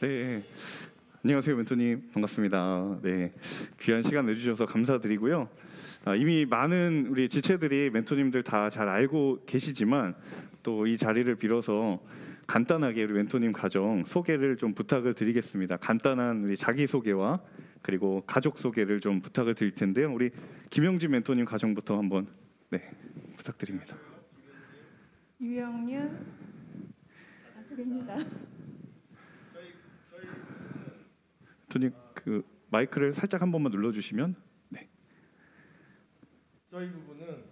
네, 안녕하세요 멘토님, 반갑습니다. 네, 귀한 시간 내주셔서 감사드리고요. 이미 많은 우리 지체들이 멘토님들 다 잘 알고 계시지만 또 이 자리를 빌어서 간단하게 우리 멘토님 가정 소개를 좀 부탁을 드리겠습니다. 간단한 우리 자기 소개와 그리고 가족 소개를 좀 부탁을 드릴 텐데요. 우리 김영진 멘토님 가정부터 한번 부탁드립니다. 유영윤 아들입니다. 멘토님 그 마이크를 살짝 한 번만 눌러주시면. 네. 저희 부부는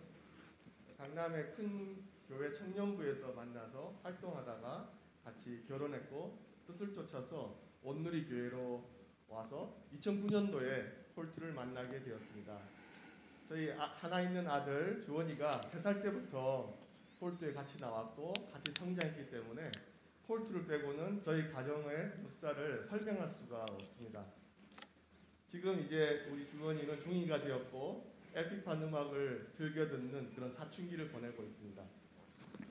강남의 큰 교회 청년부에서 만나서 활동하다가 같이 결혼했고 뜻을 쫓아서 온누리 교회로 와서 2009년도에 폴트를 만나게 되었습니다. 저희 하나 있는 아들 주원이가 3살 때부터 폴트에 같이 나왔고 같이 성장했기 때문에 폴트를 빼고는 저희 가정의 역사를 설명할 수가 없습니다. 지금 이제 우리 주원이는 중2가 되었고 에픽판 음악을 즐겨 듣는 그런 사춘기를 보내고 있습니다.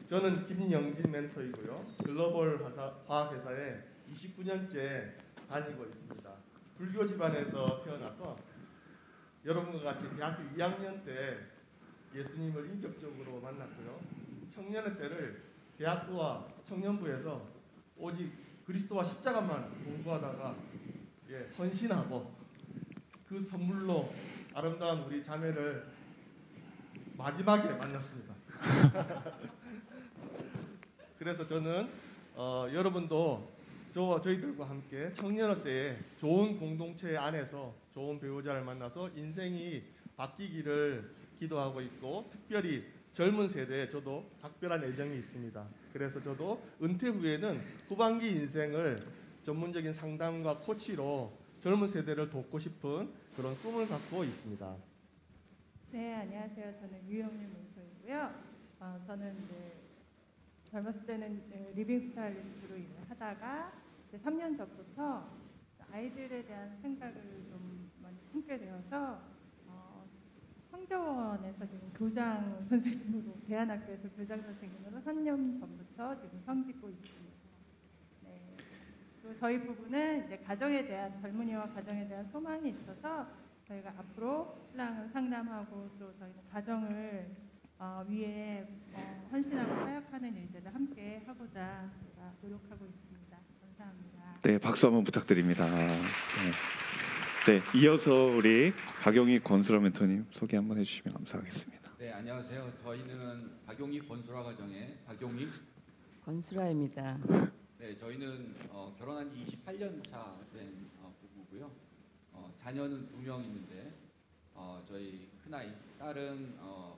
저는 김영진 멘토이고요. 글로벌 화학회사에 29년째 다니고 있습니다. 불교 집안에서 태어나서 여러분과 같이 대학교 2학년 때 예수님을 인격적으로 만났고요. 청년의 때를 대학부와 청년부에서 오직 그리스도와 십자가만 공부하다가 헌신하고 그 선물로 아름다운 우리 자매를 마지막에 만났습니다. 그래서 저는 여러분도 저희들과 함께 청년의 때에 좋은 공동체 안에서 좋은 배우자를 만나서 인생이 바뀌기를 기도하고 있고 특별히 젊은 세대에 저도 각별한 애정이 있습니다. 그래서 저도 은퇴 후에는 후반기 인생을 전문적인 상담과 코치로 젊은 세대를 돕고 싶은 그런 꿈을 갖고 있습니다. 네, 안녕하세요. 저는 유영윤 멘토이고요. 저는 젊었을 때는 리빙 스타일리스트로 일을 하다가 3년 전부터 아이들에 대한 생각을 좀 많이 품게 되어서 성교원에서 지금 교장 선생님으로 대안학교에서 교장 선생님으로 3년 전부터 지금 섬기고 있습니다. 네. 그리고 저희 부부는 이제 가정에 대한 젊은이와 가정에 대한 소망이 있어서 저희가 앞으로 신랑을 상담하고 또 저희는 가정을 위해 헌신하고 사역하는 일들을 함께 하고자 노력하고 있습니다. 감사합니다. 네, 박수 한번 부탁드립니다. 네, 이어서 우리 박용희 권수라 멘토님 소개 한번 해주시면 감사하겠습니다. 네, 안녕하세요. 저희는 박용희 권수라 가정의 박용희 권수라입니다. 네, 저희는 결혼한 지 28년 차 된 부부고요. 자녀는 2명 있는데 저희 큰아이 딸은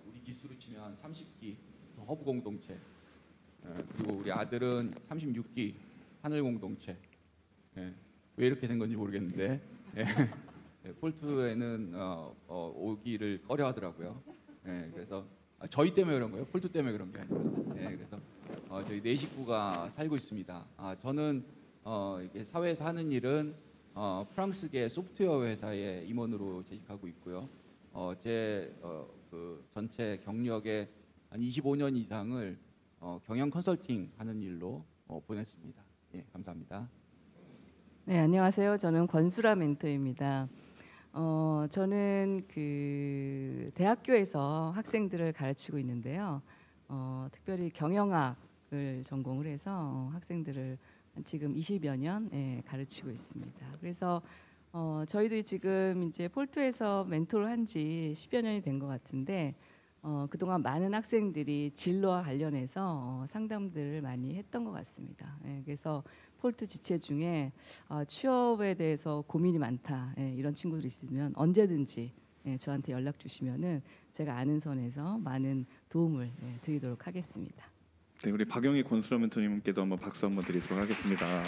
우리 기수로 치면 30기 허브 공동체, 그리고 우리 아들은 36기 하늘 공동체. 왜 이렇게 된 건지 모르겠는데 폴트에는 오기를 꺼려하더라고요. 그래서 저희 때문에 그런 거예요. 폴트 때문에 그런 게 아니고. 그래서 저희 4식구가 살고 있습니다. 저는 이게 사회에서 하는 일은 프랑스계 소프트웨어 회사의 임원으로 재직하고 있고요. 그 전체 경력의 한 25년 이상을 경영 컨설팅 하는 일로 보냈습니다. 감사합니다. 네, 안녕하세요. 저는 권수라 멘토입니다. 저는 그 대학교에서 학생들을 가르치고 있는데요. 특별히 경영학을 전공을 해서 학생들을 지금 20여 년 가르치고 있습니다. 그래서 저희도 지금 이제 폴트에서 멘토를 한 지 10여 년이 된 것 같은데 그동안 많은 학생들이 진로와 관련해서 상담들을 많이 했던 것 같습니다. 그래서 폴트 지체 중에 취업에 대해서 고민이 많다 이런 친구들 있으면 언제든지 저한테 연락 주시면은 제가 아는 선에서 많은 도움을 드리도록 하겠습니다. 네, 우리 박용희 권수라 멘토님께도 한번 박수 한번 드리도록 하겠습니다.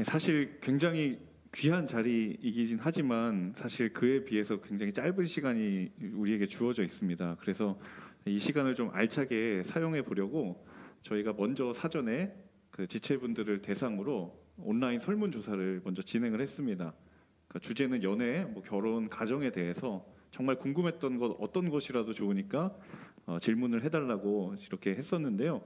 사실 굉장히 귀한 자리이긴 하지만 사실 그에 비해서 굉장히 짧은 시간이 우리에게 주어져 있습니다. 그래서 이 시간을 좀 알차게 사용해 보려고 저희가 먼저 사전에 그 지체분들을 대상으로 온라인 설문조사를 먼저 진행을 했습니다. 그러니까 주제는 연애, 결혼, 가정에 대해서 정말 궁금했던 것 어떤 것이라도 좋으니까 질문을 해달라고 이렇게 했었는데요.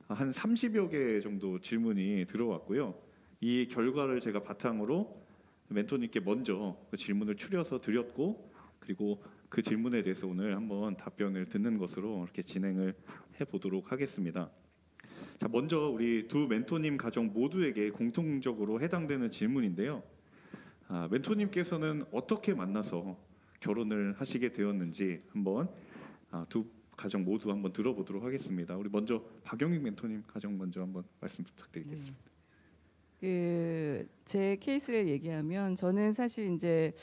한 30여 개 정도 질문이 들어왔고요. 이 결과를 제가 바탕으로 멘토님께 먼저 그 질문을 추려서 드렸고, 그리고 그 질문에 대해서 오늘 한번 답변을 듣는 것으로 이렇게 진행을 해보도록 하겠습니다. 자, 먼저 우리 두 멘토님 가정 모두에게 공통적으로 해당되는 질문인데요. 멘토님께서는 어떻게 만나서 결혼을 하시게 되었는지 한번 두 가정 모두 한번 들어보도록 하겠습니다. 우리 먼저 박영익 멘토님 가정 먼저 한번 말씀 부탁드리겠습니다. 제 케이스를 얘기하면 저는 사실 이제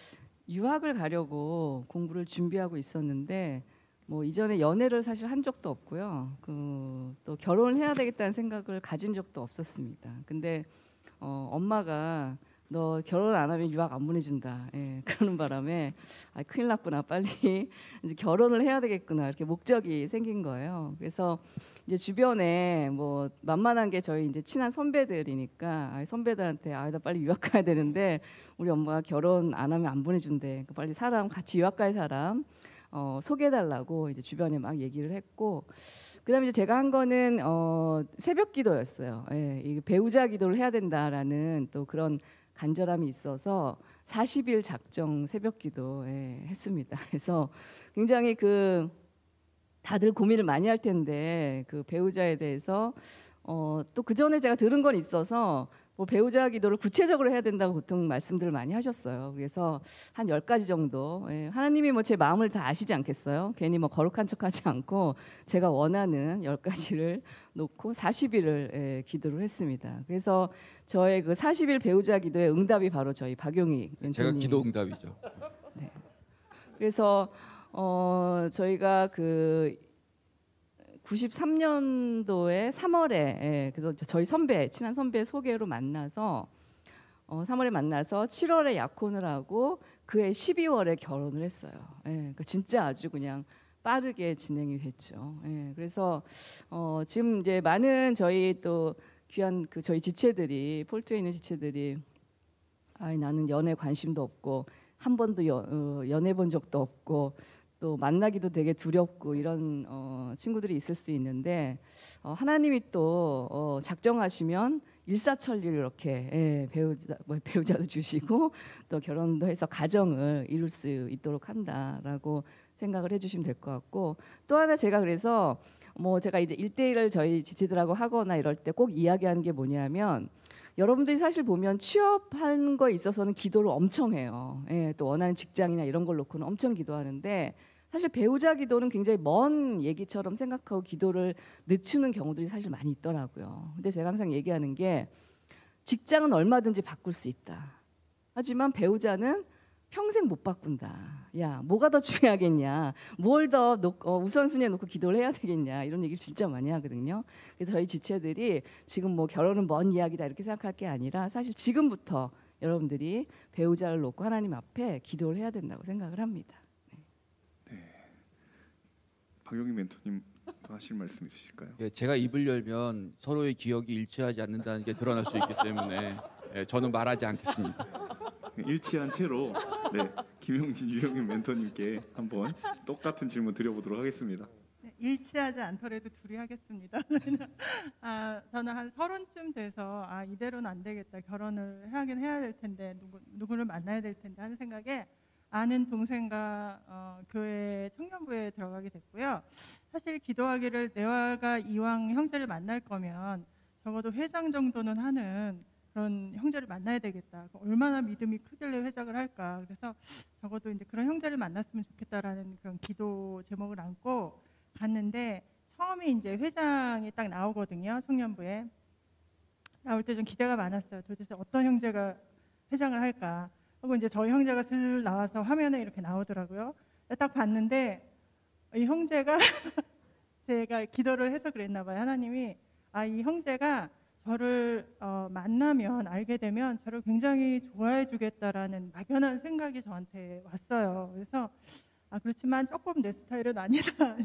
유학을 가려고 공부를 준비하고 있었는데 뭐 이전에 연애를 사실 한 적도 없고요. 또 결혼을 해야 되겠다는 생각을 가진 적도 없었습니다. 근데 엄마가 너 결혼 안 하면 유학 안 보내준다. 그러는 바람에 큰일 났구나. 빨리 이제 결혼을 해야 되겠구나. 이렇게 목적이 생긴 거예요. 그래서 이제 주변에 뭐 만만한 게 저희 이제 친한 선배들이니까 선배들한테 나 빨리 유학 가야 되는데 우리 엄마가 결혼 안 하면 안 보내준대. 빨리 사람 같이 유학 갈 사람 소개해달라고 이제 주변에 막 얘기를 했고, 그다음에 이제 제가 한 거는 새벽 기도였어요. 이 배우자 기도를 해야 된다라는 또 그런 간절함이 있어서 40일 작정 새벽 기도 했습니다. 그래서 굉장히 다들 고민을 많이 할 텐데 그 배우자에 대해서 또 그 전에 제가 들은 건 있어서 뭐 배우자 기도를 구체적으로 해야 된다고 보통 말씀들을 많이 하셨어요. 그래서 한 10가지 정도. 하나님이 뭐 제 마음을 다 아시지 않겠어요? 괜히 뭐 거룩한 척하지 않고 제가 원하는 10가지를 놓고 40일을 기도를 했습니다. 그래서 저의 그 40일 배우자 기도의 응답이 바로 저희 박용희 멘토님. 제가 기도 응답이죠. 네. 그래서 저희가 93년도에 3월에 그래서 저희 친한 선배 소개로 만나서 3월에 만나서 7월에 약혼을 하고 그해 12월에 결혼을 했어요. 그러니까 진짜 아주 그냥 빠르게 진행이 됐죠. 그래서 지금 이제 많은 저희 또 귀한 저희 지체들이 폴트에 있는 지체들이 나는 연애 관심도 없고 한 번도 연애 본 적도 없고 또 만나기도 되게 두렵고 이런 친구들이 있을 수 있는데 하나님이 또 작정하시면 일사천리로 이렇게 배우자도 주시고 또 결혼도 해서 가정을 이룰 수 있도록 한다라고 생각을 해주시면 될 것 같고, 또 하나 제가 그래서 뭐 제가 이제 1대1을 저희 지체들하고 하거나 이럴 때 꼭 이야기하는 게 뭐냐면, 여러분들이 사실 보면 취업하는 거에 있어서는 기도를 엄청 해요. 또 원하는 직장이나 이런 걸 놓고는 엄청 기도하는데 사실 배우자 기도는 굉장히 먼 얘기처럼 생각하고 기도를 늦추는 경우들이 사실 많이 있더라고요. 근데 제가 항상 얘기하는 게 직장은 얼마든지 바꿀 수 있다. 하지만 배우자는 평생 못 바꾼다. 야, 뭐가 더 중요하겠냐? 뭘 더 우선순위에 놓고 기도를 해야 되겠냐? 이런 얘기를 진짜 많이 하거든요. 그래서 저희 지체들이 지금 뭐 결혼은 먼 이야기다 이렇게 생각할 게 아니라 사실 지금부터 여러분들이 배우자를 놓고 하나님 앞에 기도를 해야 된다고 생각을 합니다. 박영익 멘토님 하실 말씀 있으실까요? 제가 입을 열면 서로의 기억이 일치하지 않는다는 게 드러날 수 있기 때문에 저는 말하지 않겠습니다. 일치한 채로 김용진 유영민 멘토님께 한번 똑같은 질문 드려보도록 하겠습니다. 일치하지 않더라도 둘이 하겠습니다. 저는 한 30쯤 돼서 이대로는 안 되겠다. 결혼을 하긴 해야 될 텐데 누구를 만나야 될 텐데 하는 생각에 아는 동생과 교회 청년부에 들어가게 됐고요. 사실 기도하기를 내가 이왕 형제를 만날 거면 적어도 회장 정도는 하는 그런 형제를 만나야 되겠다. 얼마나 믿음이 크길래 회장을 할까. 그래서 적어도 이제 그런 형제를 만났으면 좋겠다라는 그런 기도 제목을 안고 갔는데, 처음에 이제 회장이 딱 나오거든요. 청년부에 나올 때 좀 기대가 많았어요. 도대체 어떤 형제가 회장을 할까. 하고 이제 저희 형제가 슬 나와서 화면에 이렇게 나오더라고요. 딱 봤는데 이 형제가 제가 기도를 해서 그랬나 봐요. 하나님이 이 형제가 저를 만나면 알게 되면 저를 굉장히 좋아해 주겠다라는 막연한 생각이 저한테 왔어요. 그래서 그렇지만 조금 내 스타일은 아니다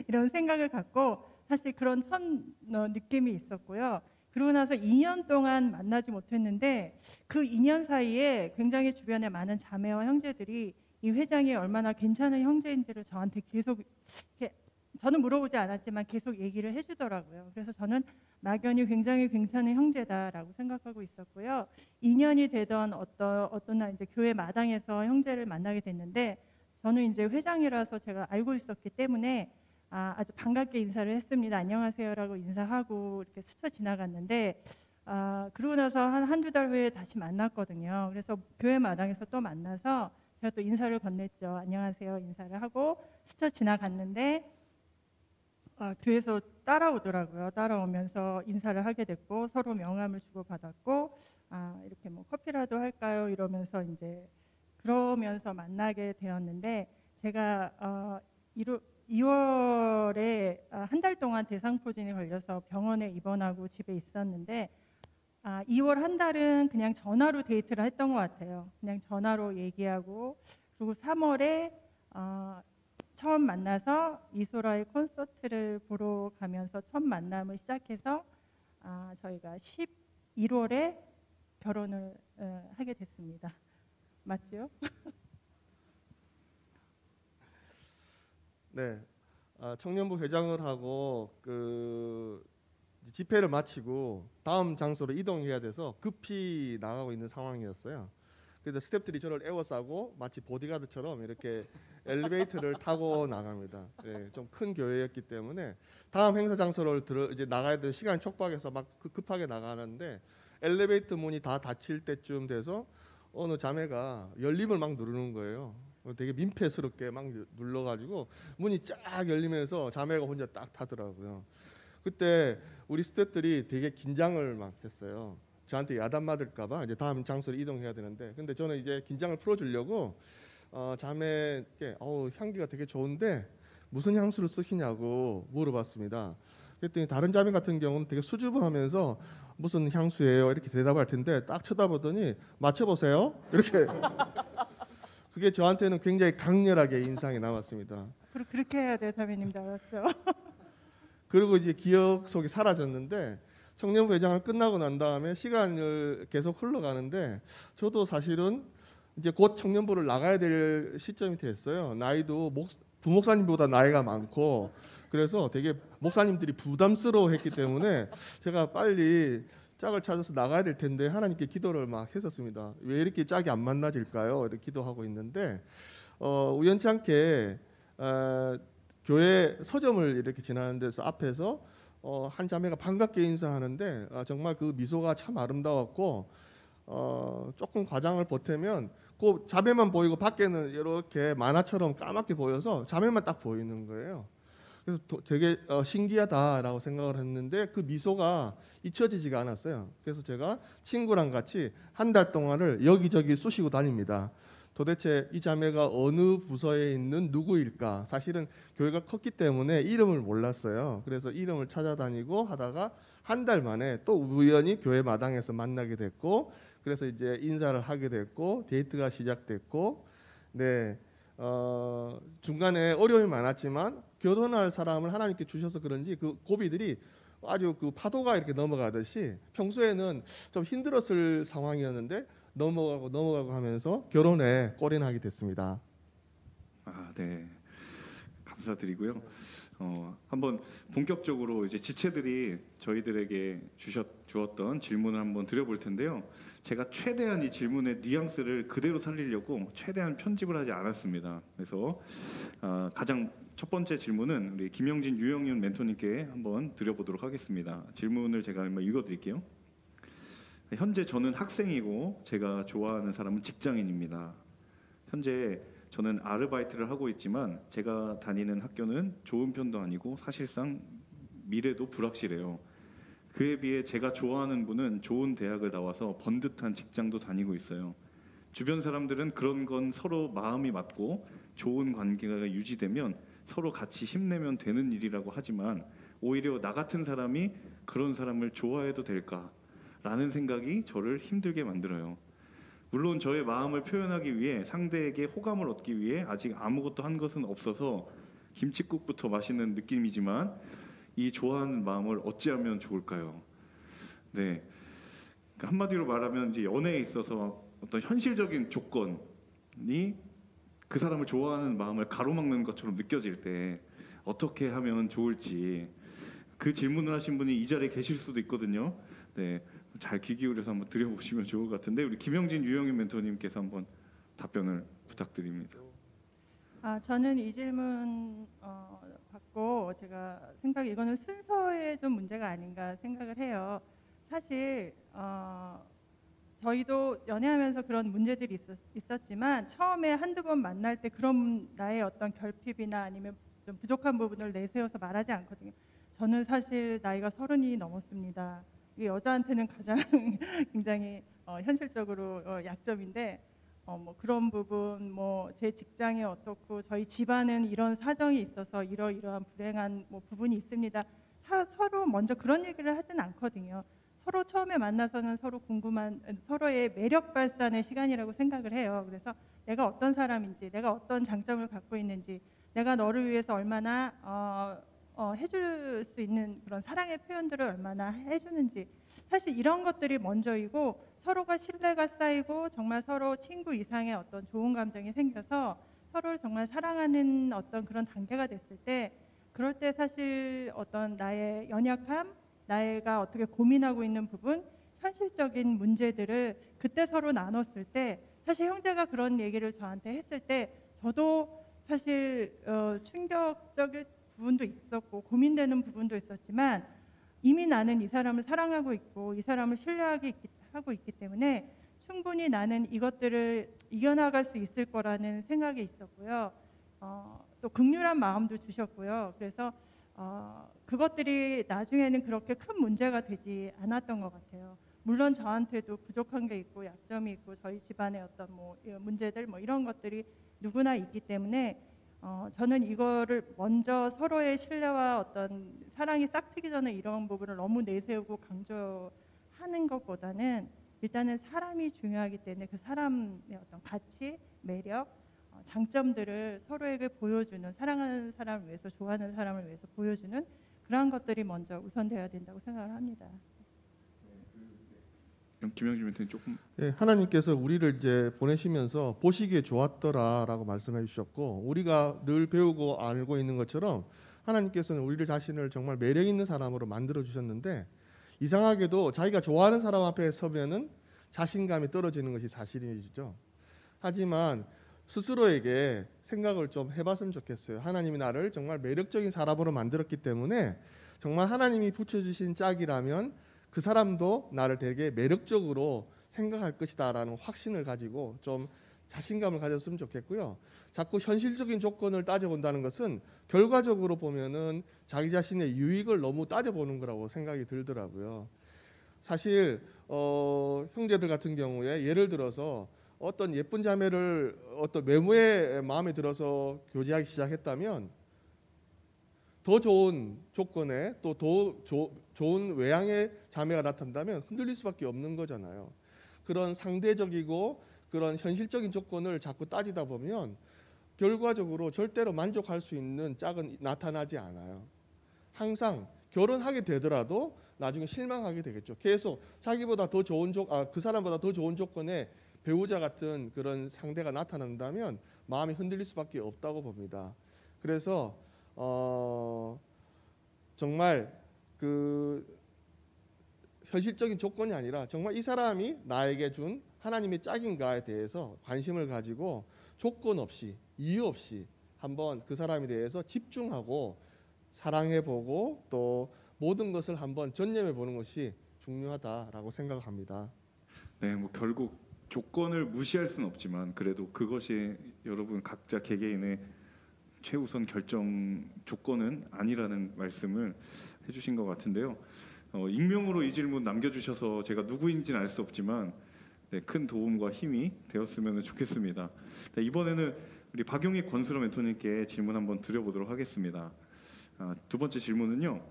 이런 생각을 갖고 사실 그런 첫 느낌이 있었고요. 그러고 나서 2년 동안 만나지 못했는데 그 2년 사이에 굉장히 주변에 많은 자매와 형제들이 이 회장이 얼마나 괜찮은 형제인지를 저한테 계속 이렇게, 저는 물어보지 않았지만 계속 얘기를 해주더라고요. 그래서 저는 막연히 굉장히 괜찮은 형제다라고 생각하고 있었고요. 2년이 되던 어떤 날 이제 교회 마당에서 형제를 만나게 됐는데 저는 이제 회장이라서 제가 알고 있었기 때문에 아주 반갑게 인사를 했습니다. 안녕하세요라고 인사하고 이렇게 스쳐 지나갔는데 그러고 나서 한두 달 후에 다시 만났거든요. 그래서 교회 마당에서 또 만나서 제가 또 인사를 건넸죠. 안녕하세요 인사를 하고 스쳐 지나갔는데 뒤에서 따라오더라고요. 따라오면서 인사를 하게 됐고 서로 명함을 주고받았고 이렇게 뭐 커피라도 할까요? 이러면서 이제 그러면서 만나게 되었는데 제가 2월에 한 달 동안 대상포진이 걸려서 병원에 입원하고 집에 있었는데 2월 한 달은 그냥 전화로 데이트를 했던 것 같아요. 그냥 전화로 얘기하고 그리고 3월에 처음 만나서 이소라의 콘서트를 보러 가면서 첫 만남을 시작해서 저희가 11월에 결혼을 하게 됐습니다. 맞죠? 네, 청년부 회장을 하고 그 집회를 마치고 다음 장소로 이동해야 돼서 급히 나가고 있는 상황이었어요. 그래서 스태프들이 저를 에워싸고 마치 보디가드처럼 이렇게 엘리베이터를 타고 나갑니다. 네, 좀 큰 교회였기 때문에 다음 행사 장소를 이제 나가야 될 시간이 촉박해서 막 급하게 나가는데 엘리베이터 문이 다 닫힐 때쯤 돼서 어느 자매가 열림을 막 누르는 거예요. 되게 민폐스럽게 막 눌러가지고 문이 쫙 열리면서 자매가 혼자 딱 타더라고요. 그때 우리 스태프들이 되게 긴장을 막 했어요. 저한테 야단 맞을까봐 이제 다음 장소로 이동해야 되는데, 근데 저는 이제 긴장을 풀어주려고 자매께 향기가 되게 좋은데 무슨 향수를 쓰시냐고 물어봤습니다. 그랬더니 다른 자매 같은 경우는 되게 수줍어하면서 무슨 향수예요 이렇게 대답할 텐데 딱 쳐다보더니 맞춰보세요 이렇게 그게 저한테는 굉장히 강렬하게 인상이 남았습니다. 그렇게 해야 돼요, 자매님도 알았죠? 그리고 이제 기억 속이 사라졌는데 청년부 회장을 끝나고 난 다음에 시간을 계속 흘러가는데 저도 사실은 이제 곧 청년부를 나가야 될 시점이 됐어요. 나이도 부목사님보다 나이가 많고 그래서 되게 목사님들이 부담스러워했기 때문에 제가 빨리 짝을 찾아서 나가야 될 텐데 하나님께 기도를 막 했었습니다. 왜 이렇게 짝이 안 만나질까요? 이렇게 기도하고 있는데 우연치 않게 교회 서점을 이렇게 지나는 데서 앞에서 한 자매가 반갑게 인사하는데 정말 그 미소가 참 아름다웠고 조금 과장을 보태면 그 자매만 보이고 밖에는 이렇게 만화처럼 까맣게 보여서 자매만 딱 보이는 거예요. 그래서 되게 신기하다라고 생각을 했는데 그 미소가 잊혀지지가 않았어요. 그래서 제가 친구랑 같이 한 달 동안을 여기저기 쑤시고 다닙니다. 도대체 이 자매가 어느 부서에 있는 누구일까? 사실은 교회가 컸기 때문에 이름을 몰랐어요. 그래서 이름을 찾아다니고 하다가 한 달 만에 또 우연히 교회 마당에서 만나게 됐고, 그래서 이제 인사를 하게 됐고 데이트가 시작됐고, 네, 중간에 어려움이 많았지만 결혼할 사람을 하나님께 주셔서 그런지 그 고비들이 아주 그 파도가 이렇게 넘어가듯이 평소에는 좀 힘들었을 상황이었는데 넘어가고 하면서 결혼에 골인하게 됐습니다. 네, 감사드리고요. 한번 본격적으로 이제 지체들이 저희들에게 주었던 질문을 한번 드려볼 텐데요. 제가 최대한 이 질문의 뉘앙스를 그대로 살리려고 최대한 편집을 하지 않았습니다. 그래서 가장 첫 번째 질문은 우리 김영진 유영윤 멘토님께 한번 드려보도록 하겠습니다. 질문을 제가 한번 읽어드릴게요. 현재 저는 학생이고 제가 좋아하는 사람은 직장인입니다. 현재 저는 아르바이트를 하고 있지만 제가 다니는 학교는 좋은 편도 아니고 사실상 미래도 불확실해요. 그에 비해 제가 좋아하는 분은 좋은 대학을 나와서 번듯한 직장도 다니고 있어요. 주변 사람들은 그런 건 서로 마음이 맞고 좋은 관계가 유지되면 서로 같이 힘내면 되는 일이라고 하지만 오히려 나 같은 사람이 그런 사람을 좋아해도 될까라는 생각이 저를 힘들게 만들어요. 물론 저의 마음을 표현하기 위해 상대에게 호감을 얻기 위해 아직 아무것도 한 것은 없어서 김칫국부터 마시는 느낌이지만 이 좋아하는 마음을 어찌하면 좋을까요? 네, 그러니까 한마디로 말하면 이제 연애에 있어서 어떤 현실적인 조건이 그 사람을 좋아하는 마음을 가로막는 것처럼 느껴질 때 어떻게 하면 좋을지 그 질문을 하신 분이 이 자리에 계실 수도 있거든요. 네, 잘 귀 기울여서 한번 드려보시면 좋을 것 같은데 우리 김영진 유영인 멘토님께서 한번 답변을 부탁드립니다. 저는 이 질문 받고 제가 이거는 순서의 좀 문제가 아닌가 생각을 해요. 사실 저희도 연애하면서 그런 문제들이 있었지만 처음에 한두 번 만날 때 그런 나의 어떤 결핍이나 아니면 좀 부족한 부분을 내세워서 말하지 않거든요. 저는 사실 나이가 30이 넘었습니다. 이게 여자한테는 가장 굉장히 현실적으로 약점인데 뭐 그런 부분, 뭐 제 직장이 어떻고 저희 집안은 이런 사정이 있어서 이러이러한 불행한 뭐 부분이 있습니다. 서로 먼저 그런 얘기를 하진 않거든요. 서로 처음에 만나서는 서로 궁금한 서로의 매력 발산의 시간이라고 생각을 해요. 그래서 내가 어떤 사람인지, 내가 어떤 장점을 갖고 있는지, 내가 너를 위해서 얼마나 해줄 수 있는 그런 사랑의 표현들을 얼마나 해주는지, 사실 이런 것들이 먼저이고 서로가 신뢰가 쌓이고 정말 서로 친구 이상의 어떤 좋은 감정이 생겨서 서로를 정말 사랑하는 어떤 그런 단계가 됐을 때, 그럴 때 사실 어떤 나의 연약함, 나가 어떻게 고민하고 있는 부분, 현실적인 문제들을 그때 서로 나눴을 때, 사실 형제가 그런 얘기를 저한테 했을 때 저도 사실 충격적인 부분도 있었고 고민되는 부분도 있었지만, 이미 나는 이 사람을 사랑하고 있고 이 사람을 신뢰하고 있기 때문에 충분히 나는 이것들을 이겨나갈 수 있을 거라는 생각이 있었고요. 또 극률한 마음도 주셨고요. 그래서 그것들이 나중에는 그렇게 큰 문제가 되지 않았던 것 같아요. 물론 저한테도 부족한 게 있고 약점이 있고 저희 집안의 어떤 뭐 문제들 뭐 이런 것들이 누구나 있기 때문에 저는 이거를 먼저 서로의 신뢰와 어떤 사랑이 싹트기 전에 이런 부분을 너무 내세우고 강조하는 것보다는 일단은 사람이 중요하기 때문에 그 사람의 어떤 가치, 매력, 장점들을 서로에게 보여주는, 사랑하는 사람을 위해서, 좋아하는 사람을 위해서 보여주는 그러한 것들이 먼저 우선되어야 된다고 생각을 합니다. 김영진 멘토님 조금. 예, 하나님께서 우리를 이제 보내시면서 보시기에 좋았더라라고 말씀해 주셨고, 우리가 늘 배우고 알고 있는 것처럼 하나님께서는 우리를 자신을 정말 매력 있는 사람으로 만들어 주셨는데, 이상하게도 자기가 좋아하는 사람 앞에 서면은 자신감이 떨어지는 것이 사실이죠. 하지만 스스로에게 생각을 좀 해봤으면 좋겠어요. 하나님이 나를 정말 매력적인 사람으로 만들었기 때문에 정말 하나님이 붙여주신 짝이라면 그 사람도 나를 되게 매력적으로 생각할 것이다라는 확신을 가지고 좀 자신감을 가졌으면 좋겠고요. 자꾸 현실적인 조건을 따져본다는 것은 결과적으로 보면은 자기 자신의 유익을 너무 따져보는 거라고 생각이 들더라고요. 사실 형제들 같은 경우에 예를 들어서 어떤 예쁜 자매를 어떤 외모에 마음에 들어서 교제하기 시작했다면 더 좋은 조건에 또 더 좋은 외향의 자매가 나타난다면 흔들릴 수밖에 없는 거잖아요. 그런 상대적이고 그런 현실적인 조건을 자꾸 따지다 보면 결과적으로 절대로 만족할 수 있는 짝은 나타나지 않아요. 항상 결혼하게 되더라도 나중에 실망하게 되겠죠. 계속 자기보다 더 좋은 그 사람보다 더 좋은 조건의 배우자 같은 그런 상대가 나타난다면 마음이 흔들릴 수밖에 없다고 봅니다. 그래서 정말 그 현실적인 조건이 아니라 정말 이 사람이 나에게 준 하나님의 짝인가에 대해서 관심을 가지고 조건 없이 이유 없이 한번 그 사람에 대해서 집중하고 사랑해보고 또 모든 것을 한번 전념해보는 것이 중요하다라고 생각합니다. 네, 뭐 결국 조건을 무시할 수는 없지만 그래도 그것이 여러분 각자 개개인의 최우선 결정 조건은 아니라는 말씀을 해주신 것 같은데요. 익명으로 이 질문 남겨주셔서 제가 누구인지는 알 수 없지만 네, 큰 도움과 힘이 되었으면 좋겠습니다. 네, 이번에는 우리 박용익 권수라 멘토님께 질문 한번 드려보도록 하겠습니다. 두 번째 질문은요.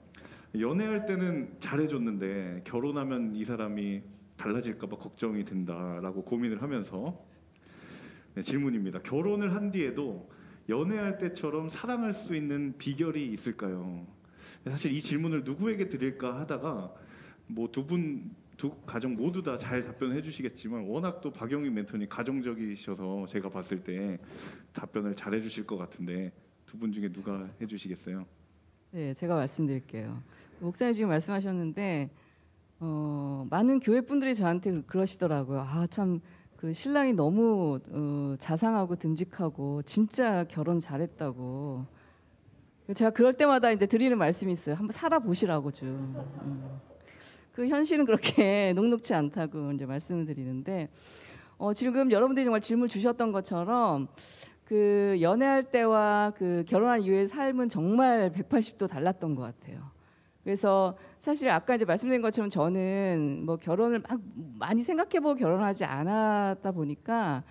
연애할 때는 잘해줬는데 결혼하면 이 사람이 달라질까봐 걱정이 된다라고 고민을 하면서 네, 질문입니다. 결혼을 한 뒤에도 연애할 때처럼 사랑할 수 있는 비결이 있을까요? 사실 이 질문을 누구에게 드릴까 하다가 뭐 두 가정 모두 다 잘 답변해 주시겠지만 워낙 또 박영익 멘토님 가정적이셔서 제가 봤을 때 답변을 잘 해주실 것 같은데 두 분 중에 누가 해주시겠어요? 네, 제가 말씀드릴게요. 목사님 지금 말씀하셨는데 많은 교회 분들이 저한테 그러시더라고요. 아, 참 그 신랑이 너무 자상하고 듬직하고 진짜 결혼 잘했다고. 제가 그럴 때마다 이제 드리는 말씀이 있어요. 한번 살아보시라고 좀. 그 현실은 그렇게 녹록지 않다고 이제 말씀을 드리는데 지금 여러분들이 정말 질문 주셨던 것처럼 그 연애할 때와 그 결혼한 이후의 삶은 정말 180도 달랐던 것 같아요. 그래서 사실 아까 이제 말씀드린 것처럼 저는 뭐 결혼을 막 많이 생각해보고 결혼하지 않았다 보니까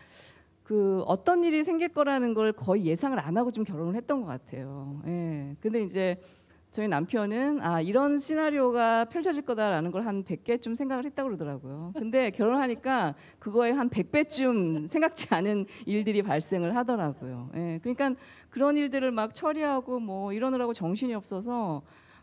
그 어떤 일이 생길 거라는 걸 거의 예상을 안 하고 좀 결혼을 했던 것 같아요. 예. 근데 이제 저희 남편은 이런 시나리오가 펼쳐질 거다라는 걸 한 100개쯤 생각을 했다고 그러더라고요. 근데 결혼하니까 그거에 한 100배쯤 생각지 않은 일들이 발생을 하더라고요. 예. 그러니까 그런 일들을 막 처리하고 뭐 이러느라고 정신이 없어서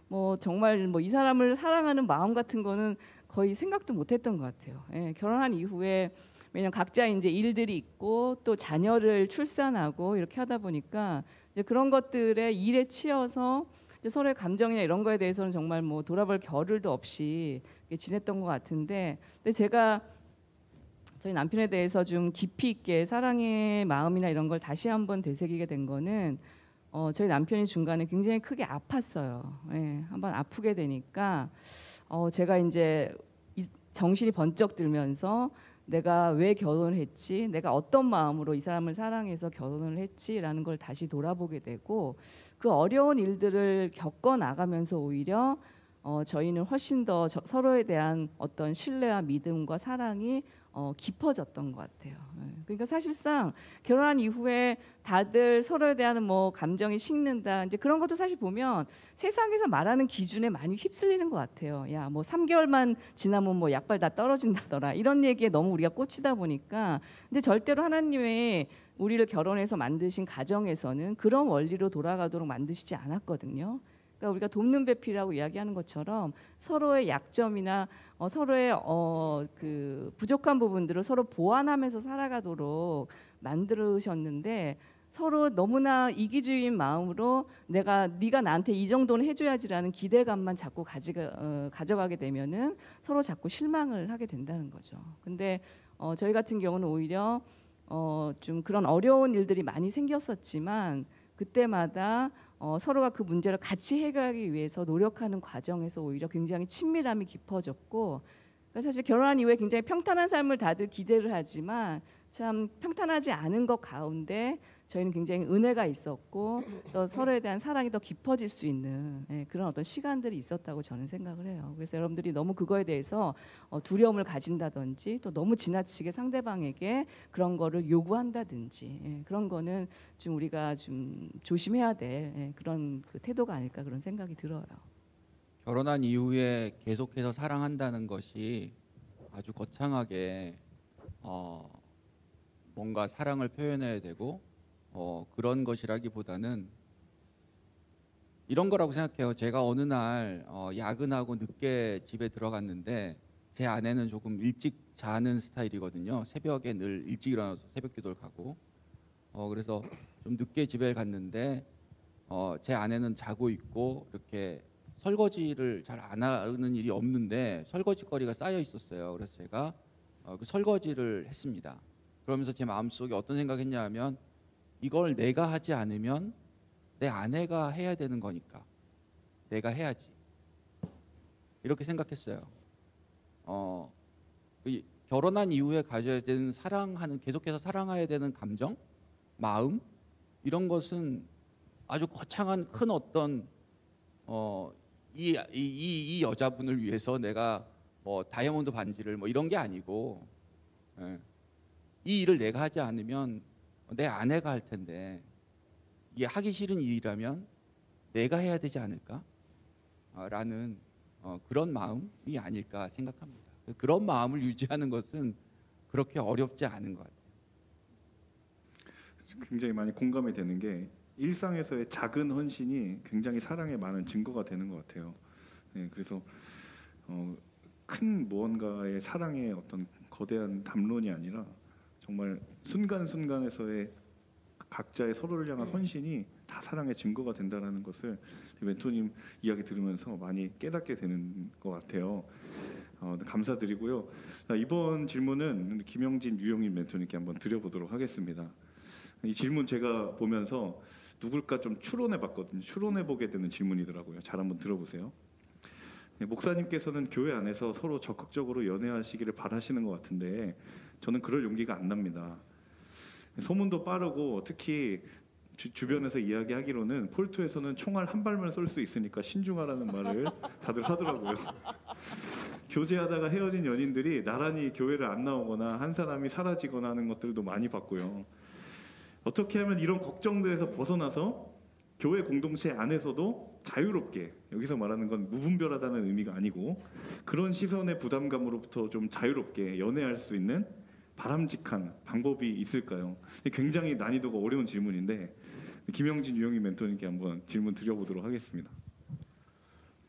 뭐 정말 뭐 이 사람을 사랑하는 마음 같은 거는 거의 생각도 못 했던 것 같아요. 예. 결혼한 이후에 왜냐면 각자 이제 일들이 있고 또 자녀를 출산하고 이렇게 하다 보니까 이제 그런 것들에 일에 치여서 이제 서로의 감정이나 이런 거에 대해서는 정말 뭐 돌아볼 겨를도 없이 지냈던 것 같은데, 근데 제가 저희 남편에 대해서 좀 깊이 있게 사랑의 마음이나 이런 걸 다시 한번 되새기게 된 거는 저희 남편이 중간에 굉장히 크게 아팠어요. 예, 한번 아프게 되니까 제가 이제 정신이 번쩍 들면서 내가 왜 결혼을 했지? 내가 어떤 마음으로 이 사람을 사랑해서 결혼을 했지라는 걸 다시 돌아보게 되고 그 어려운 일들을 겪어 나가면서 오히려 저희는 훨씬 더 서로에 대한 어떤 신뢰와 믿음과 사랑이 깊어졌던 것 같아요. 그러니까 사실상 결혼한 이후에 다들 서로에 대한 뭐 감정이 식는다 이제 그런 것도 사실 보면 세상에서 말하는 기준에 많이 휩쓸리는 것 같아요. 야, 뭐 3개월만 지나면 뭐 약발 다 떨어진다더라 이런 얘기에 너무 우리가 꽂히다 보니까 근데 절대로 하나님의 우리를 결혼해서 만드신 가정에서는 그런 원리로 돌아가도록 만드시지 않았거든요. 그러니까 우리가 돕는 배필이라고 이야기하는 것처럼 서로의 약점이나 서로의 그 부족한 부분들을 서로 보완하면서 살아가도록 만들으셨는데 서로 너무나 이기주의인 마음으로 네가 나한테 이 정도는 해줘야지라는 기대감만 자꾸 가져가게 되면은 서로 자꾸 실망을 하게 된다는 거죠. 근데 저희 같은 경우는 오히려 좀 그런 어려운 일들이 많이 생겼었지만 그때마다 서로가 그 문제를 같이 해결하기 위해서 노력하는 과정에서 오히려 굉장히 친밀함이 깊어졌고 그러니까 사실 결혼한 이후에 굉장히 평탄한 삶을 다들 기대를 하지만 참 평탄하지 않은 것 가운데 저희는 굉장히 은혜가 있었고 또 서로에 대한 사랑이 더 깊어질 수 있는 그런 어떤 시간들이 있었다고 저는 생각을 해요. 그래서 여러분들이 너무 그거에 대해서 두려움을 가진다든지 또 너무 지나치게 상대방에게 그런 거를 요구한다든지 그런 거는 좀 우리가 좀 조심해야 될 그런 그 태도가 아닐까 그런 생각이 들어요. 결혼한 이후에 계속해서 사랑한다는 것이 아주 거창하게 뭔가 사랑을 표현해야 되고 그런 것이라기보다는 이런 거라고 생각해요. 제가 어느 날 야근하고 늦게 집에 들어갔는데 제 아내는 조금 일찍 자는 스타일이거든요. 새벽에 늘 일찍 일어나서 새벽 기도를 가고 그래서 좀 늦게 집에 갔는데 제 아내는 자고 있고 이렇게 설거지를 잘 안 하는 일이 없는데 설거지거리가 쌓여 있었어요. 그래서 제가 그 설거지를 했습니다. 그러면서 제 마음속에 어떤 생각했냐 하면 이걸 내가 하지 않으면 내 아내가 해야 되는 거니까 내가 해야지 이렇게 생각했어요. 결혼한 이후에 가져야 되는 사랑하는 계속해서 사랑해야 되는 감정, 마음 이런 것은 아주 거창한 큰 어떤 이 여자분을 위해서 내가 뭐 다이아몬드 반지를 뭐 이런 게 아니고 이 일을 내가 하지 않으면 내 아내가 할 텐데 이게 하기 싫은 일이라면 내가 해야 되지 않을까? 라는 그런 마음이 아닐까 생각합니다. 그런 마음을 유지하는 것은 그렇게 어렵지 않은 것 같아요. 굉장히 많이 공감이 되는 게 일상에서의 작은 헌신이 굉장히 사랑의 많은 증거가 되는 것 같아요. 네, 그래서 큰 무언가의 사랑의 어떤 거대한 담론이 아니라 정말 순간순간에서의 각자의 서로를 향한 헌신이 다 사랑의 증거가 된다는 것을 멘토님 이야기 들으면서 많이 깨닫게 되는 것 같아요. 감사드리고요. 이번 질문은 김영진, 유영인 멘토님께 한번 드려보도록 하겠습니다. 이 질문 제가 보면서 누굴까 좀 추론해봤거든요. 추론해보게 되는 질문이더라고요. 잘 한번 들어보세요. 목사님께서는 교회 안에서 서로 적극적으로 연애하시기를 바라시는 것 같은데 저는 그럴 용기가 안 납니다. 소문도 빠르고 특히 주변에서 이야기하기로는 폴투에서는 총알 한 발만 쏠 수 있으니까 신중하라는 말을 다들 하더라고요. 교제하다가 헤어진 연인들이 나란히 교회를 안 나오거나 한 사람이 사라지거나 하는 것들도 많이 봤고요. 어떻게 하면 이런 걱정들에서 벗어나서 교회 공동체 안에서도 자유롭게, 여기서 말하는 건 무분별하다는 의미가 아니고 그런 시선의 부담감으로부터 좀 자유롭게 연애할 수 있는 바람직한 방법이 있을까요? 굉장히 난이도가 어려운 질문인데 김영진, 유영희 멘토님께 한번 질문 드려보도록 하겠습니다.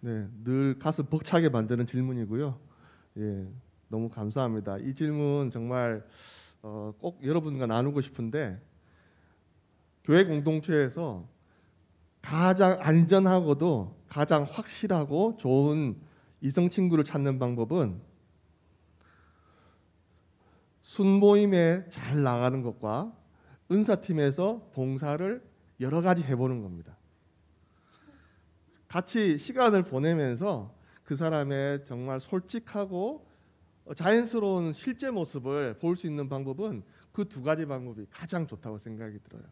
네, 늘 가슴 벅차게 만드는 질문이고요. 예, 너무 감사합니다. 이 질문 정말 꼭 여러분과 나누고 싶은데 교회 공동체에서 가장 안전하고도 가장 확실하고 좋은 이성 친구를 찾는 방법은 순모임에 잘 나가는 것과 은사팀에서 봉사를 여러 가지 해보는 겁니다. 같이 시간을 보내면서 그 사람의 정말 솔직하고 자연스러운 실제 모습을 볼 수 있는 방법은 그 두 가지 방법이 가장 좋다고 생각이 들어요.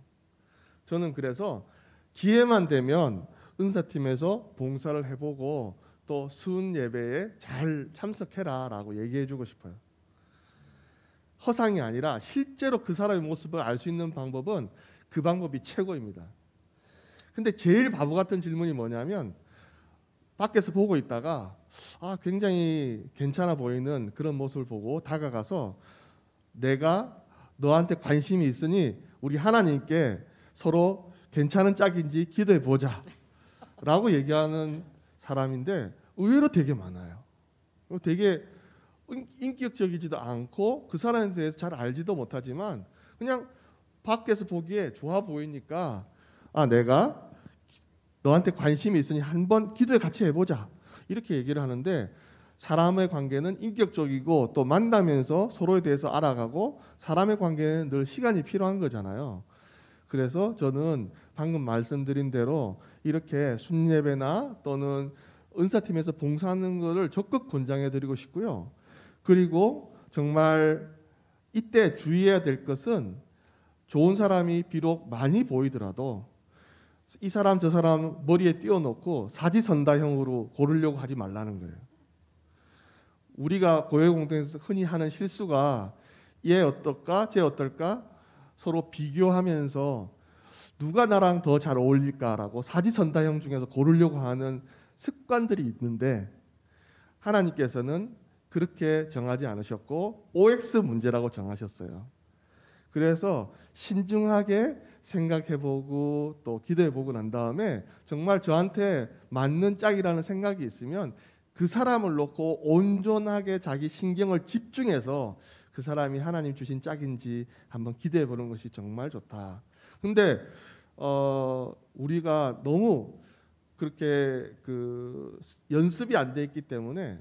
저는 그래서 기회만 되면 은사팀에서 봉사를 해보고 또 수은 예배에 잘 참석해라라고 얘기해주고 싶어요. 허상이 아니라 실제로 그 사람의 모습을 알 수 있는 방법은 그 방법이 최고입니다. 근데 제일 바보 같은 질문이 뭐냐면 밖에서 보고 있다가 굉장히 괜찮아 보이는 그런 모습을 보고 다가가서 내가 너한테 관심이 있으니 우리 하나님께 서로 괜찮은 짝인지 기도해 보자 라고 얘기하는 사람인데 의외로 되게 많아요. 되게 인격적이지도 않고 그 사람에 대해서 잘 알지도 못하지만 그냥 밖에서 보기에 좋아 보이니까 내가 너한테 관심이 있으니 한번 기도에 같이 해보자 이렇게 얘기를 하는데 사람의 관계는 인격적이고 또 만나면서 서로에 대해서 알아가고 사람의 관계는 늘 시간이 필요한 거잖아요. 그래서 저는 방금 말씀드린 대로 이렇게 순예배나 또는 은사팀에서 봉사하는 것을 적극 권장해 드리고 싶고요. 그리고 정말 이때 주의해야 될 것은 좋은 사람이 비록 많이 보이더라도 이 사람 저 사람 머리에 띄워놓고 사지선다형으로 고르려고 하지 말라는 거예요. 우리가 교회 공동체에서 흔히 하는 실수가 얘 어떨까 쟤 어떨까 서로 비교하면서 누가 나랑 더 잘 어울릴까라고 사지선다형 중에서 고르려고 하는 습관들이 있는데 하나님께서는 그렇게 정하지 않으셨고 OX 문제라고 정하셨어요. 그래서 신중하게 생각해보고 또 기도해보고 난 다음에 정말 저한테 맞는 짝이라는 생각이 있으면 그 사람을 놓고 온전하게 자기 신경을 집중해서 그 사람이 하나님 주신 짝인지 한번 기대해보는 것이 정말 좋다. 근데 우리가 너무 그렇게 연습이 안 돼 있기 때문에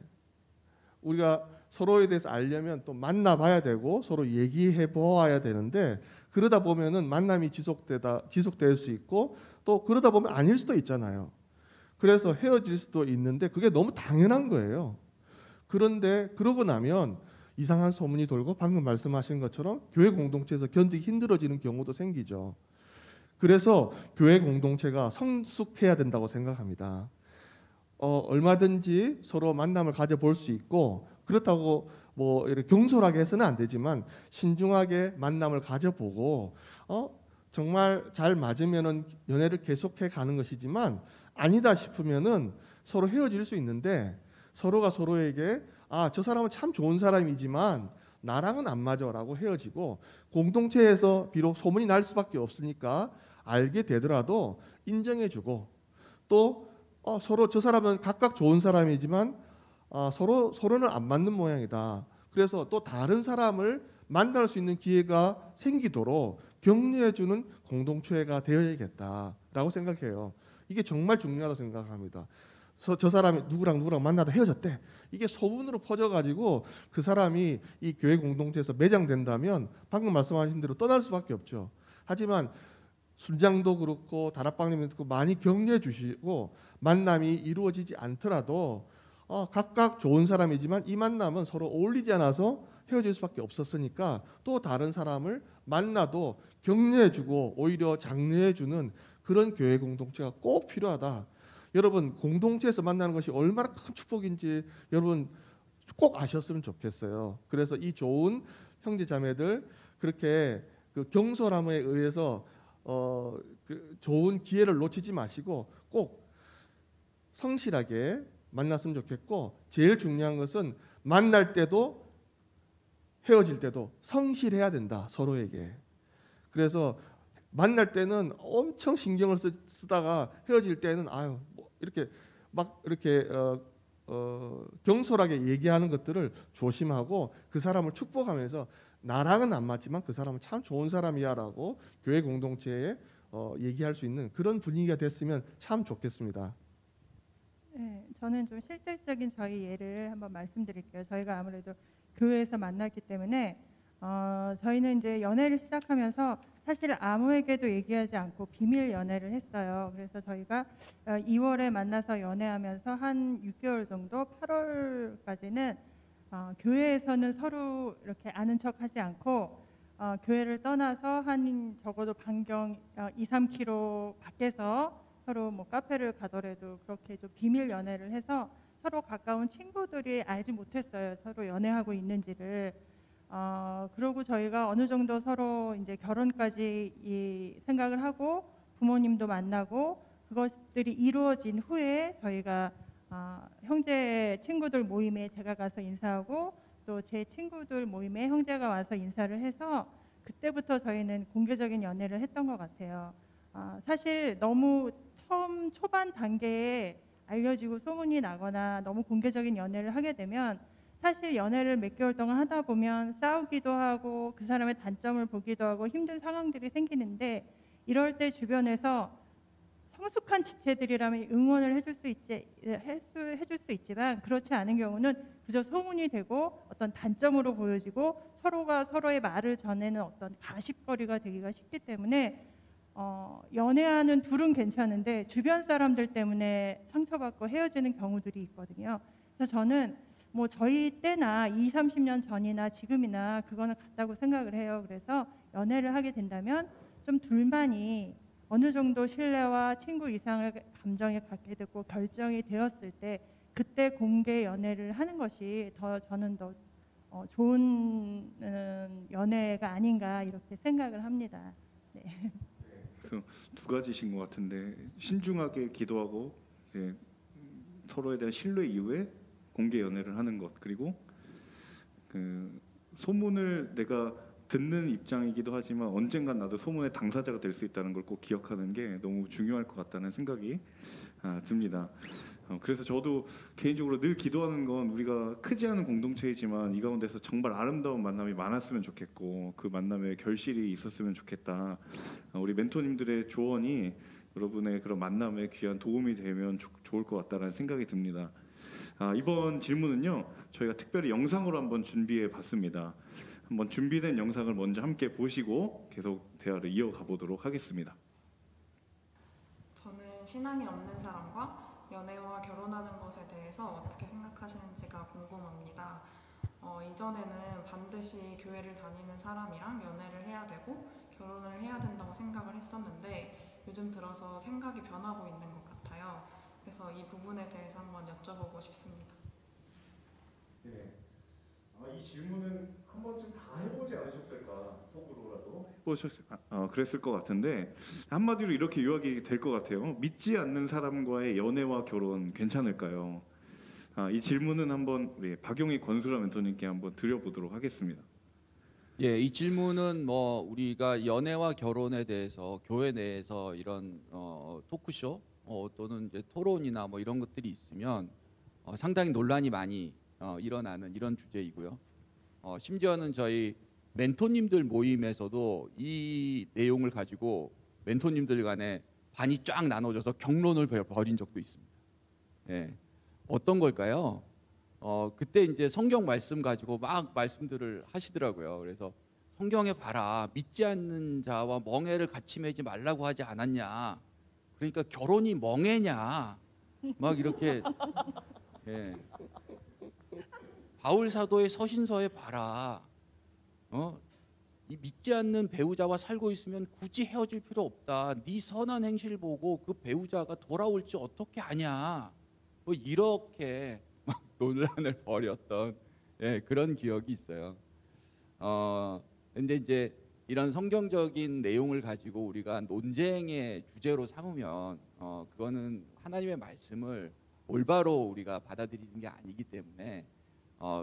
우리가 서로에 대해서 알려면 또 만나봐야 되고 서로 얘기해 보아야 되는데 그러다 보면은 만남이 지속될 수 있고 또 그러다 보면 아닐 수도 있잖아요. 그래서 헤어질 수도 있는데 그게 너무 당연한 거예요. 그런데 그러고 나면 이상한 소문이 돌고 방금 말씀하신 것처럼 교회 공동체에서 견디기 힘들어지는 경우도 생기죠. 그래서 교회 공동체가 성숙해야 된다고 생각합니다. 얼마든지 서로 만남을 가져볼 수 있고 그렇다고 뭐 이렇게 경솔하게 해서는 안 되지만 신중하게 만남을 가져보고 정말 잘 맞으면은 연애를 계속해 가는 것이지만 아니다 싶으면은 서로 헤어질 수 있는데 서로가 서로에게 저 사람은 참 좋은 사람이지만 나랑은 안 맞아라고 헤어지고 공동체에서 비록 소문이 날 수밖에 없으니까 알게 되더라도 인정해주고 또 서로 저 사람은 각각 좋은 사람이지만 서로는 안 맞는 모양이다. 그래서 또 다른 사람을 만날 수 있는 기회가 생기도록 격려해주는 공동체가 되어야겠다라고 생각해요. 이게 정말 중요하다고 생각합니다. 저 사람이 누구랑 만나다 헤어졌대. 이게 소문으로 퍼져가지고 그 사람이 이 교회 공동체에서 매장된다면 방금 말씀하신 대로 떠날 수밖에 없죠. 하지만 순장도 그렇고 다락방님도 그렇고 많이 격려해 주시고 만남이 이루어지지 않더라도 각각 좋은 사람이지만 이 만남은 서로 어울리지 않아서 헤어질 수밖에 없었으니까 또 다른 사람을 만나도 격려해주고 오히려 장려해주는 그런 교회 공동체가 꼭 필요하다. 여러분 공동체에서 만나는 것이 얼마나 큰 축복인지 여러분 꼭 아셨으면 좋겠어요. 그래서 이 좋은 형제 자매들 그렇게 그 경솔함에 의해서 그 좋은 기회를 놓치지 마시고 꼭 성실하게 만났으면 좋겠고 제일 중요한 것은 만날 때도 헤어질 때도 성실해야 된다 서로에게. 그래서 만날 때는 엄청 신경을 쓰다가 헤어질 때는 아유 뭐 이렇게 막 이렇게 경솔하게 얘기하는 것들을 조심하고 그 사람을 축복하면서 나랑은 안 맞지만 그 사람은 참 좋은 사람이야라고 교회 공동체에 얘기할 수 있는 그런 분위기가 됐으면 참 좋겠습니다. 네, 저는 좀 실질적인 저희 예를 한번 말씀드릴게요. 저희가 아무래도 교회에서 만났기 때문에 저희는 이제 연애를 시작하면서 사실 아무에게도 얘기하지 않고 비밀 연애를 했어요. 그래서 저희가 2월에 만나서 연애하면서 한 6개월 정도 8월까지는 교회에서는 서로 이렇게 아는 척하지 않고 교회를 떠나서 한 적어도 반경 2, 3km 밖에서 서로 뭐 카페를 가더라도 그렇게 좀 비밀 연애를 해서 서로 가까운 친구들이 알지 못했어요. 서로 연애하고 있는지를. 그러고 저희가 어느 정도 서로 이제 결혼까지 생각을 하고 부모님도 만나고 그것들이 이루어진 후에 저희가 형제 친구들 모임에 제가 가서 인사하고 또 제 친구들 모임에 형제가 와서 인사를 해서 그때부터 저희는 공개적인 연애를 했던 것 같아요. 사실 너무 처음 초반 단계에 알려지고 소문이 나거나 너무 공개적인 연애를 하게 되면 사실 연애를 몇 개월 동안 하다 보면 싸우기도 하고 그 사람의 단점을 보기도 하고 힘든 상황들이 생기는데 이럴 때 주변에서 성숙한 지체들이라면 응원을 해줄 수 있지만 그렇지 않은 경우는 그저 소문이 되고 어떤 단점으로 보여지고 서로가 서로의 말을 전하는 어떤 가십거리가 되기가 쉽기 때문에 연애하는 둘은 괜찮은데 주변 사람들 때문에 상처받고 헤어지는 경우들이 있거든요. 그래서 저는 뭐 저희 때나 20, 30년 전이나 지금이나 그거는 같다고 생각을 해요. 그래서 연애를 하게 된다면 좀 둘만이 어느 정도 신뢰와 친구 이상의 감정에 갖게 되고 결정이 되었을 때 그때 공개 연애를 하는 것이 저는 더 좋은 연애가 아닌가 이렇게 생각을 합니다. 네. 그래서 두 가지신 것 같은데 신중하게 기도하고 이제 서로에 대한 신뢰 이후에 공개 연애를 하는 것 그리고 그 소문을 내가 듣는 입장이기도 하지만 언젠간 나도 소문의 당사자가 될 수 있다는 걸 꼭 기억하는 게 너무 중요할 것 같다는 생각이 듭니다. 그래서 저도 개인적으로 늘 기도하는 건 우리가 크지 않은 공동체이지만 이 가운데서 정말 아름다운 만남이 많았으면 좋겠고 그 만남에 결실이 있었으면 좋겠다. 우리 멘토님들의 조언이 여러분의 그런 만남에 귀한 도움이 되면 좋을 것 같다는 생각이 듭니다. 이번 질문은요 저희가 특별히 영상으로 한번 준비해 봤습니다. 한번 준비된 영상을 먼저 함께 보시고 계속 대화를 이어가 보도록 하겠습니다. 저는 신앙이 없는 사람과 연애와 결혼하는 것에 대해서 어떻게 생각하시는지가 궁금합니다. 이전에는 반드시 교회를 다니는 사람이랑 연애를 해야 되고 결혼을 해야 된다고 생각을 했었는데 요즘 들어서 생각이 변하고 있는 것 같아요. 그래서 이 부분에 대해서 한번 여쭤보고 싶습니다. 네. 이 질문은 한 번쯤 다 해보지 않으셨을까 속으로라도 그랬을 것 같은데 한마디로 이렇게 요약이 될 것 같아요. 믿지 않는 사람과의 연애와 결혼 괜찮을까요? 이 질문은 한번 우리 박용희 권수라 멘토님께 한번 드려보도록 하겠습니다. 예, 이 질문은 뭐 우리가 연애와 결혼에 대해서 교회 내에서 이런 토크쇼 또는 이제 토론이나 뭐 이런 것들이 있으면 상당히 논란이 많이 일어나는 이런 주제이고요. 심지어는 저희 멘토님들 모임에서도 이 내용을 가지고 멘토님들 간에 반이 쫙 나눠져서 경론을 벌인 적도 있습니다. 예. 어떤 걸까요? 그때 이제 성경 말씀 가지고 막 말씀들을 하시더라고요. 그래서 성경에 봐라, 믿지 않는 자와 멍에를 같이 매지 말라고 하지 않았냐. 그러니까 결혼이 멍에냐. 막 이렇게. 예. 바울 사도의 서신서에 봐라. 이 믿지 않는 배우자와 살고 있으면 굳이 헤어질 필요 없다. 네 선한 행실 보고 그 배우자가 돌아올지 어떻게 아냐. 뭐 이렇게 막 논란을 벌였던 그런 기억이 있어요. 근데 이제 이런 성경적인 내용을 가지고 우리가 논쟁의 주제로 삼으면 그거는 하나님의 말씀을 올바로 우리가 받아들이는 게 아니기 때문에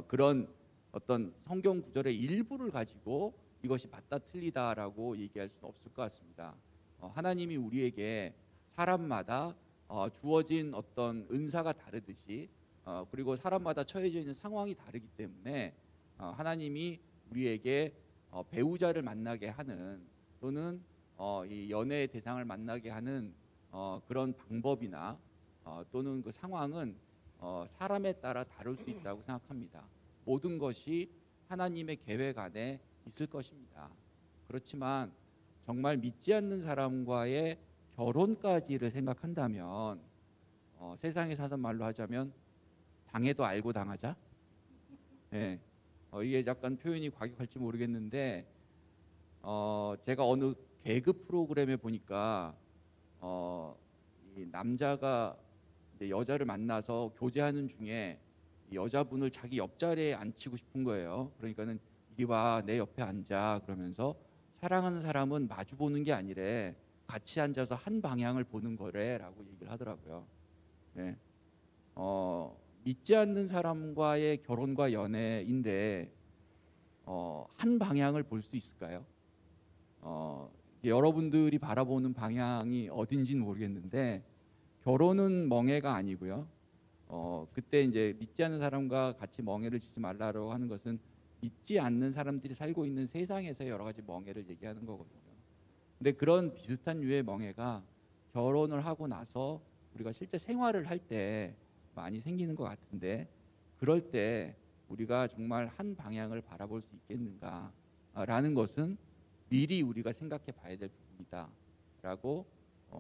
그런 어떤 성경 구절의 일부를 가지고 이것이 맞다 틀리다라고 얘기할 수는 없을 것 같습니다. 하나님이 우리에게 사람마다 주어진 어떤 은사가 다르듯이 그리고 사람마다 처해져 있는 상황이 다르기 때문에 하나님이 우리에게 배우자를 만나게 하는 또는 이 연애의 대상을 만나게 하는 그런 방법이나 또는 그 상황은 사람에 따라 다를 수 있다고 생각합니다. 모든 것이 하나님의 계획 안에 있을 것입니다. 그렇지만 정말 믿지 않는 사람과의 결혼까지를 생각한다면 세상에 사는 말로 하자면 당해도 알고 당하자. 네. 이게 약간 표현이 과격할지 모르겠는데 제가 어느 개그 프로그램에 보니까 이 남자가 이제 여자를 만나서 교제하는 중에 이 여자분을 자기 옆자리에 앉히고 싶은 거예요. 그러니까는 이리 와, 내 옆에 앉아. 그러면서 사랑하는 사람은 마주 보는 게 아니래. 같이 앉아서 한 방향을 보는 거래라고 얘기를 하더라고요. 네. 믿지 않는 사람과의 결혼과 연애인데 한 방향을 볼 수 있을까요? 여러분들이 바라보는 방향이 어딘지는 모르겠는데 결혼은 멍해가 아니고요. 그때 이제 믿지 않는 사람과 같이 멍해를 지지 말라고 하는 것은 믿지 않는 사람들이 살고 있는 세상에서 여러 가지 멍해를 얘기하는 거거든요. 근데 그런 비슷한 류의 멍해가 결혼을 하고 나서 우리가 실제 생활을 할 때 많이 생기는 것 같은데 그럴 때 우리가 정말 한 방향을 바라볼 수 있겠는가라는 것은 미리 우리가 생각해 봐야 될 부분이다라고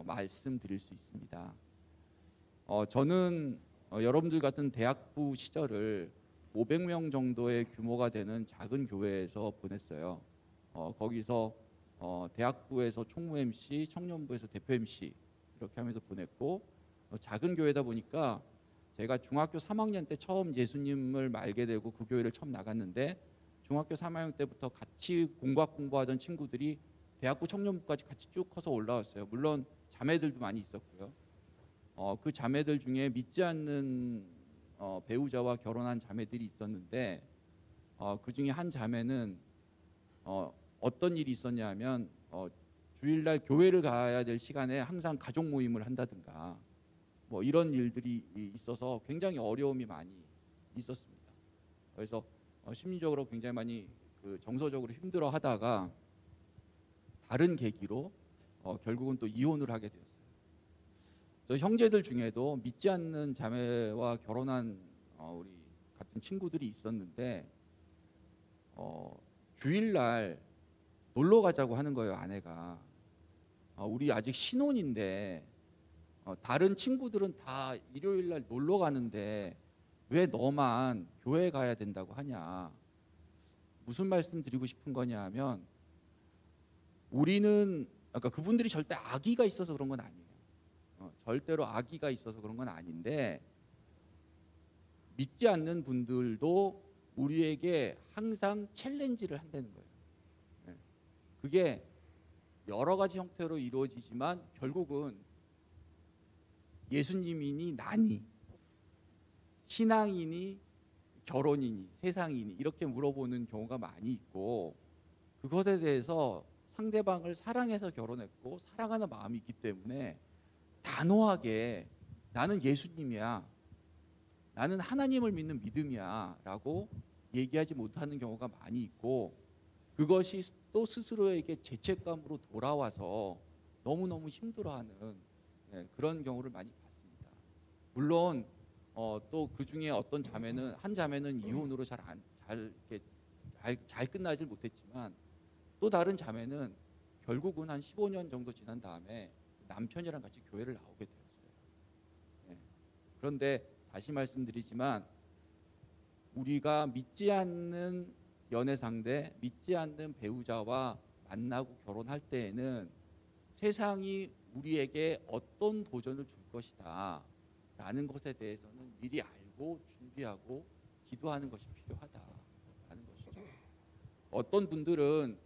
말씀드릴 수 있습니다. 저는 여러분들 같은 대학부 시절을 500명 정도의 규모가 되는 작은 교회에서 보냈어요. 거기서 대학부에서 총무 MC, 청년부에서 대표 MC 이렇게 하면서 보냈고 작은 교회다 보니까 제가 중학교 3학년 때 처음 예수님을 알게 되고 그 교회를 처음 나갔는데 중학교 3학년 때부터 같이 공학 공부하던 친구들이 대학부 청년부까지 같이 쭉 커서 올라왔어요. 물론 자매들도 많이 있었고요. 그 자매들 중에 믿지 않는 배우자와 결혼한 자매들이 있었는데 그 중에 한 자매는 어떤 일이 있었냐면 주일날 교회를 가야 될 시간에 항상 가족 모임을 한다든가 뭐 이런 일들이 있어서 굉장히 어려움이 많이 있었습니다. 그래서 심리적으로 굉장히 많이 정서적으로 힘들어하다가 다른 계기로 결국은 또 이혼을 하게 되었어요. 저 형제들 중에도 믿지 않는 자매와 결혼한 우리 같은 친구들이 있었는데 주일날 놀러 가자고 하는 거예요. 아내가 우리 아직 신혼인데 다른 친구들은 다 일요일날 놀러 가는데 왜 너만 교회 가야 된다고 하냐. 무슨 말씀 드리고 싶은 거냐 하면 우리는 그러니까 그분들이 절대 악의가 있어서 그런 건 아니에요. 절대로 악의가 있어서 그런 건 아닌데 믿지 않는 분들도 우리에게 항상 챌린지를 한다는 거예요. 그게 여러 가지 형태로 이루어지지만 결국은 예수님이니 나니 신앙이니 결혼이니 세상이니 이렇게 물어보는 경우가 많이 있고 그것에 대해서 상대방을 사랑해서 결혼했고 사랑하는 마음이 있기 때문에 단호하게 나는 예수님이야, 나는 하나님을 믿는 믿음이야 라고 얘기하지 못하는 경우가 많이 있고 그것이 또 스스로에게 죄책감으로 돌아와서 너무너무 힘들어하는 그런 경우를 많이 봤습니다. 물론 또 그 중에 어떤 자매는 한 자매는 이혼으로 잘 끝나질 못했지만 또 다른 자매는 결국은 한 15년 정도 지난 다음에 남편이랑 같이 교회를 나오게 되었어요. 그런데 다시 말씀드리지만 우리가 믿지 않는 연애 상대, 믿지 않는 배우자와 만나고 결혼할 때에는 세상이 우리에게 어떤 도전을 줄 것이다 라는 것에 대해서는 미리 알고 준비하고 기도하는 것이 필요하다라는 것이죠. 어떤 분들은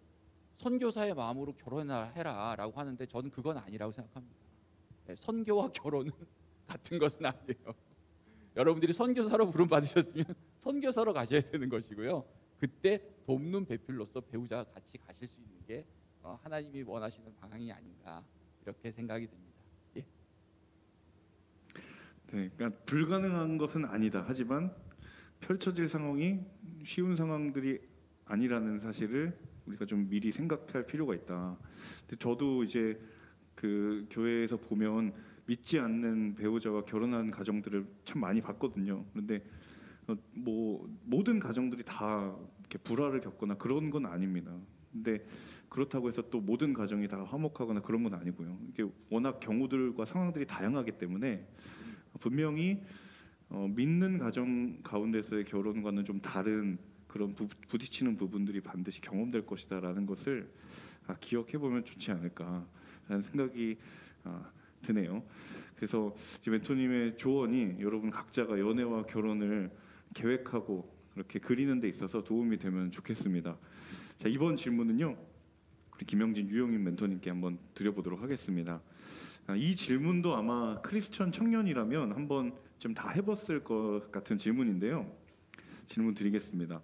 선교사의 마음으로 결혼해라 라고 하는데 저는 그건 아니라고 생각합니다. 선교와 결혼은 같은 것은 아니에요. 여러분들이 선교사로 부름 받으셨으면 선교사로 가셔야 되는 것이고요. 그때 돕는 배필로서 배우자가 같이 가실 수 있는 게 하나님이 원하시는 방향이 아닌가 이렇게 생각이 됩니다. 예. 네, 그러니까 불가능한 것은 아니다. 하지만 펼쳐질 상황이 쉬운 상황들이 아니라는 사실을 우리가 좀 미리 생각할 필요가 있다. 근데 저도 이제 그 교회에서 보면 믿지 않는 배우자와 결혼한 가정들을 참 많이 봤거든요. 그런데 뭐 모든 가정들이 다 이렇게 불화를 겪거나 그런 건 아닙니다. 근데 그렇다고 해서 또 모든 가정이 다 화목하거나 그런 건 아니고요. 이게 워낙 경우들과 상황들이 다양하기 때문에 분명히 믿는 가정 가운데서의 결혼과는 좀 다른 그런 부딪히는 부분들이 반드시 경험될 것이다라는 것을 기억해 보면 좋지 않을까라는 생각이 드네요. 그래서 멘토님의 조언이 여러분 각자가 연애와 결혼을 계획하고 그렇게 그리는 데 있어서 도움이 되면 좋겠습니다. 자, 이번 질문은요, 우리 김영진 유영인 멘토님께 한번 드려보도록 하겠습니다. 이 질문도 아마 크리스천 청년이라면 한번 좀 다 해봤을 것 같은 질문인데요. 질문 드리겠습니다.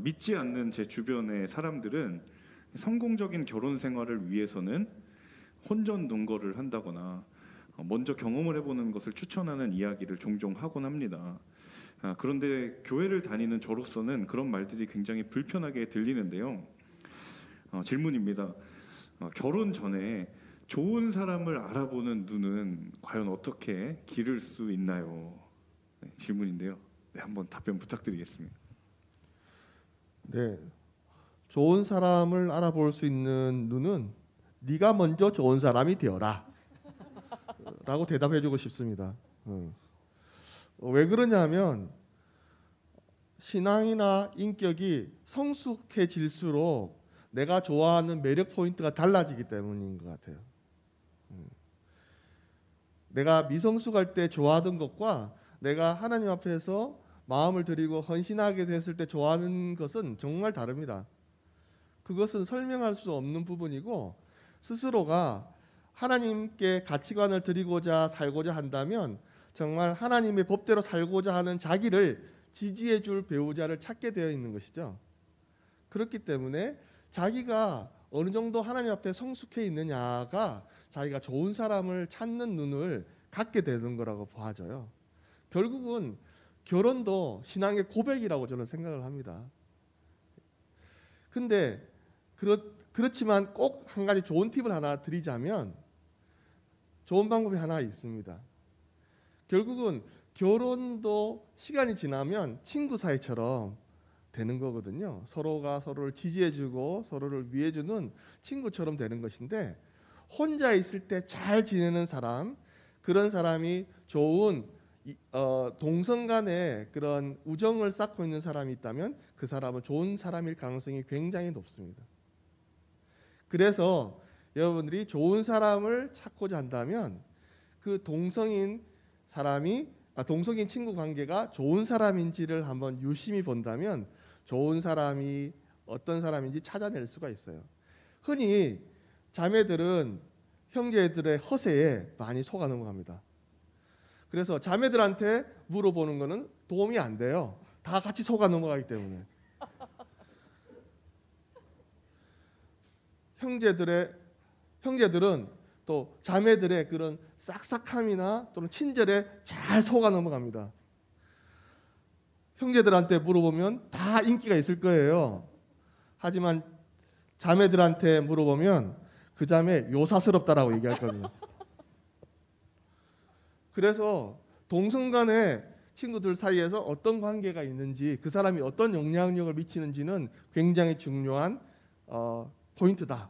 믿지 않는 제 주변의 사람들은 성공적인 결혼 생활을 위해서는 혼전 동거를 한다거나 먼저 경험을 해보는 것을 추천하는 이야기를 종종 하곤 합니다. 그런데 교회를 다니는 저로서는 그런 말들이 굉장히 불편하게 들리는데요. 질문입니다. 결혼 전에 좋은 사람을 알아보는 눈은 과연 어떻게 기를 수 있나요? 네, 질문인데요. 네, 한번 답변 부탁드리겠습니다. 네, 좋은 사람을 알아볼 수 있는 눈은 네가 먼저 좋은 사람이 되어라 라고 대답해주고 싶습니다. 왜 그러냐면 신앙이나 인격이 성숙해질수록 내가 좋아하는 매력 포인트가 달라지기 때문인 것 같아요. 내가 미성숙할 때 좋아하던 것과 내가 하나님 앞에서 마음을 드리고 헌신하게 됐을 때 좋아하는 것은 정말 다릅니다. 그것은 설명할 수 없는 부분이고 스스로가 하나님께 가치관을 드리고자 살고자 한다면 정말 하나님의 법대로 살고자 하는 자기를 지지해 줄 배우자를 찾게 되어 있는 것이죠. 그렇기 때문에 자기가 어느 정도 하나님 앞에 성숙해 있느냐가 자기가 좋은 사람을 찾는 눈을 갖게 되는 거라고 봐져요. 결국은 결혼도 신앙의 고백이라고 저는 생각을 합니다. 근데 그렇지만 꼭 한 가지 좋은 팁을 하나 드리자면 좋은 방법이 하나 있습니다. 결국은 결혼도 시간이 지나면 친구 사이처럼 되는 거거든요. 서로가 서로를 지지해주고 서로를 위해주는 친구처럼 되는 것인데 혼자 있을 때 잘 지내는 사람, 그런 사람이 좋은 동성 간의 그런 우정을 쌓고 있는 사람이 있다면 그 사람은 좋은 사람일 가능성이 굉장히 높습니다. 그래서 여러분들이 좋은 사람을 찾고자 한다면 그 동성인 친구 관계가 좋은 사람인지를 한번 유심히 본다면 좋은 사람이 어떤 사람인지 찾아낼 수가 있어요. 흔히 자매들은 형제들의 허세에 많이 속아 넘어갑니다. 그래서 자매들한테 물어보는 거는 도움이 안 돼요. 다 같이 속아 넘어가기 때문에. 형제들은 또 자매들의 그런 싹싹함이나 또는 친절에 잘 속아 넘어갑니다. 형제들한테 물어보면 다 인기가 있을 거예요. 하지만 자매들한테 물어보면 그 자매 요사스럽다라고 얘기했거든요. 그래서 동성 간의 친구들 사이에서 어떤 관계가 있는지 그 사람이 어떤 영향력을 미치는지는 굉장히 중요한 포인트다.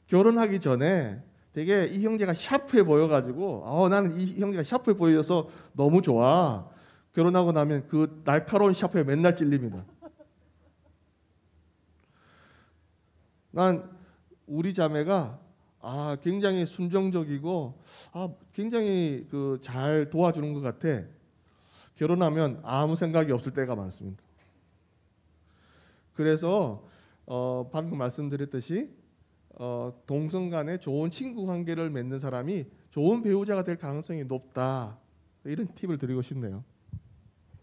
결혼하기 전에 되게 이 형제가 샤프해 보여가지고 나는 이 형제가 샤프해 보여서 너무 좋아. 결혼하고 나면 그 날카로운 샤프에 맨날 찔립니다. 난 우리 자매가 굉장히 순종적이고 굉장히 잘 도와주는 것 같아. 결혼하면 아무 생각이 없을 때가 많습니다. 그래서 방금 말씀드렸듯이 동성 간에 좋은 친구 관계를 맺는 사람이 좋은 배우자가 될 가능성이 높다. 이런 팁을 드리고 싶네요.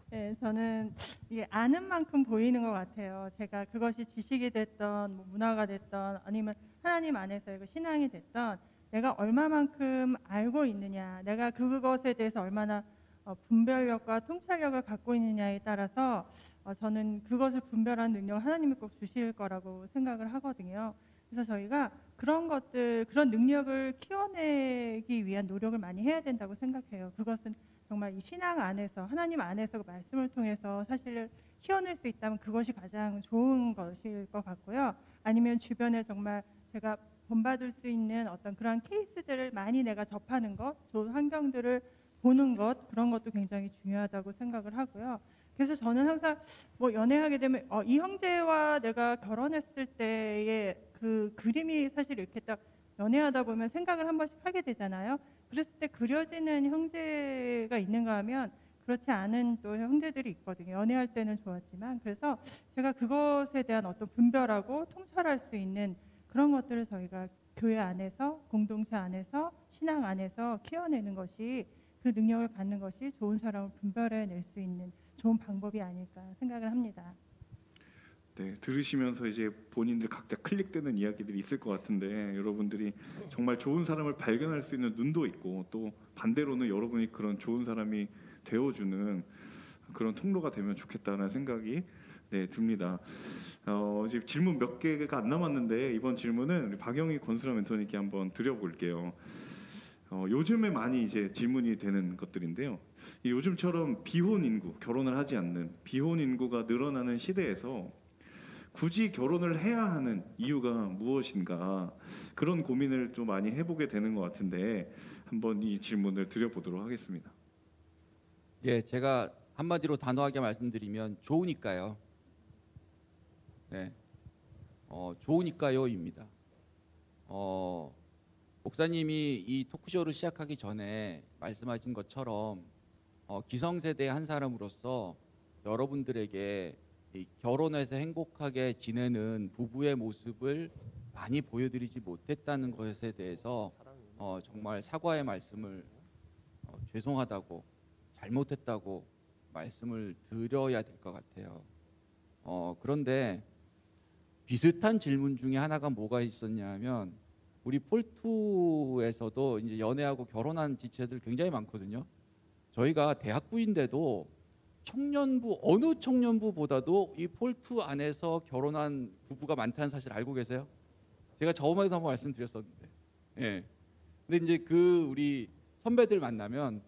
네, 저는 이게 아는 만큼 보이는 것 같아요. 제가 그것이 지식이 됐던 뭐 문화가 됐던 아니면 하나님 안에서 이거 신앙이 됐던 내가 얼마만큼 알고 있느냐, 내가 그것에 대해서 얼마나 분별력과 통찰력을 갖고 있느냐에 따라서 저는 그것을 분별하는 능력을 하나님이 꼭 주실 거라고 생각을 하거든요. 그래서 저희가 그런 것들, 그런 능력을 키워내기 위한 노력을 많이 해야 된다고 생각해요. 그것은 정말 이 신앙 안에서 하나님 안에서 그 말씀을 통해서 사실 키워낼 수 있다면 그것이 가장 좋은 것일 것 같고요. 아니면 주변에 정말 제가 본받을 수 있는 어떤 그런 케이스들을 많이 내가 접하는 것, 좋은 환경들을 보는 것, 그런 것도 굉장히 중요하다고 생각을 하고요. 그래서 저는 항상 뭐 연애하게 되면 이 형제와 내가 결혼했을 때의 그 그림이 사실 이렇게 딱 연애하다 보면 생각을 한 번씩 하게 되잖아요. 그랬을 때 그려지는 형제가 있는가 하면 그렇지 않은 또 형제들이 있거든요. 연애할 때는 좋았지만. 그래서 제가 그것에 대한 어떤 분별하고 통찰할 수 있는 그런 것들을 저희가 교회 안에서, 공동체 안에서, 신앙 안에서 키워내는 것이, 그 능력을 갖는 것이 좋은 사람을 분별해낼 수 있는 좋은 방법이 아닐까 생각을 합니다. 네, 들으시면서 이제 본인들 각자 클릭되는 이야기들이 있을 것 같은데 여러분들이 정말 좋은 사람을 발견할 수 있는 눈도 있고 또 반대로는 여러분이 그런 좋은 사람이 되어주는 그런 통로가 되면 좋겠다는 생각이 듭니다. 이제 질문 몇 개가 안 남았는데 이번 질문은 우리 박영희 권수라 멘토님께 한번 드려볼게요. 요즘에 많이 이제 질문이 되는 것들인데요. 요즘처럼 비혼 인구, 결혼을 하지 않는 비혼 인구가 늘어나는 시대에서 굳이 결혼을 해야 하는 이유가 무엇인가, 그런 고민을 좀 많이 해보게 되는 것 같은데 한번 이 질문을 드려보도록 하겠습니다. 예, 제가 한마디로 단호하게 말씀드리면 좋으니까요. 네, 좋으니까요입니다. 목사님이 이 토크쇼를 시작하기 전에 말씀하신 것처럼 기성세대의 한 사람으로서 여러분들에게 이 결혼해서 행복하게 지내는 부부의 모습을 많이 보여드리지 못했다는 것에 대해서 정말 사과의 말씀을 죄송하다고, 잘못했다고 말씀을 드려야 될 것 같아요. 그런데 비슷한 질문 중에 하나가 뭐가 있었냐면, 우리 폴투에서도 이제 연애하고 결혼한 지체들 굉장히 많거든요. 저희가 대학부인데도 청년부, 어느 청년부보다도 이 폴투 안에서 결혼한 부부가 많다는 사실 알고 계세요? 제가 저번에도 한번 말씀드렸었는데, 예. 근데 이제 그 우리 선배들 만나면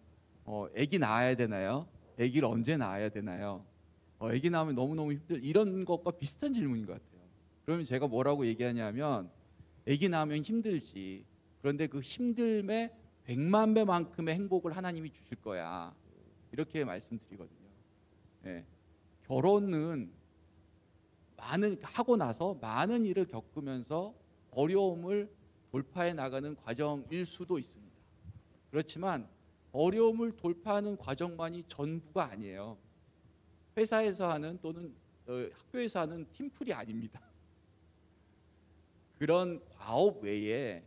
아기 낳아야 되나요? 아기를 언제 낳아야 되나요? 아기 낳으면 너무너무 이런 것과 비슷한 질문인 것 같아요. 그러면 제가 뭐라고 얘기하냐면, 아기 낳으면 힘들지. 그런데 그 힘듦의 100만 배만큼의 행복을 하나님이 주실 거야. 이렇게 말씀드리거든요. 예. 결혼은 하고 나서 많은 일을 겪으면서 어려움을 돌파해 나가는 과정일 수도 있습니다. 그렇지만 어려움을 돌파하는 과정만이 전부가 아니에요. 회사에서 하는 또는 학교에서 하는 팀플이 아닙니다. 그런 과업 외에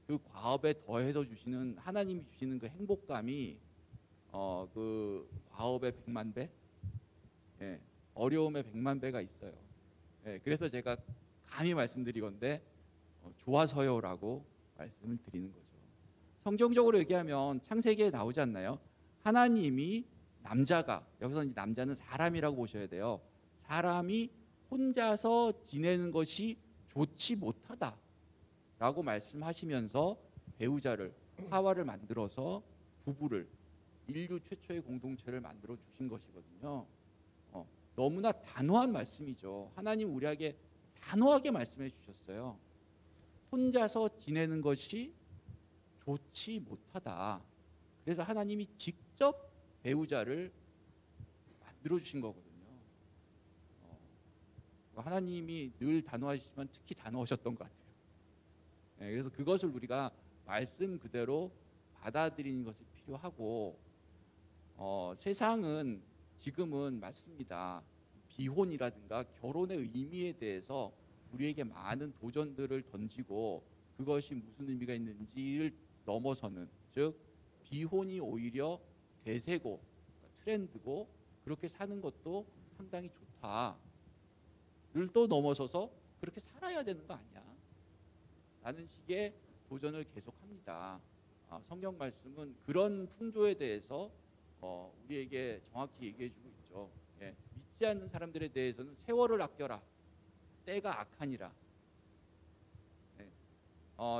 그 과업에 더해서 주시는, 하나님이 주시는 그 행복감이 그 과업의 100만 배, 예, 어려움의 100만 배가 있어요. 예, 그래서 제가 감히 말씀드리건데 좋아서요라고 말씀을 드리는 거죠. 성경적으로 얘기하면 창세기에 나오지 않나요? 하나님이 남자가, 여기서 이제 남자는 사람이라고 보셔야 돼요. 사람이 혼자서 지내는 것이 좋지 못하다. 라고 말씀하시면서 배우자를 하와를 만들어서 부부를 인류 최초의 공동체를 만들어 주신 것이거든요. 너무나 단호한 말씀이죠. 하나님 우리에게 단호하게 말씀해 주셨어요. 혼자서 지내는 것이 좋지 못하다. 그래서 하나님이 직접 배우자를 만들어 주신 거거든요. 하나님이 늘 단호하시지만 특히 단호하셨던 것 같아요. 그래서 그것을 우리가 말씀 그대로 받아들이는 것이 필요하고, 세상은 지금은 맞습니다. 비혼이라든가 결혼의 의미에 대해서 우리에게 많은 도전들을 던지고 그것이 무슨 의미가 있는지를 넘어서는, 즉 비혼이 오히려 대세고 트렌드고 그렇게 사는 것도 상당히 좋다. 를 또 넘어서서 그렇게 살아야 되는 거 아니야? 라는 식의 도전을 계속합니다. 성경 말씀은 그런 풍조에 대해서 우리에게 정확히 얘기해주고 있죠. 믿지 않는 사람들에 대해서는 세월을 아껴라. 때가 악하니라.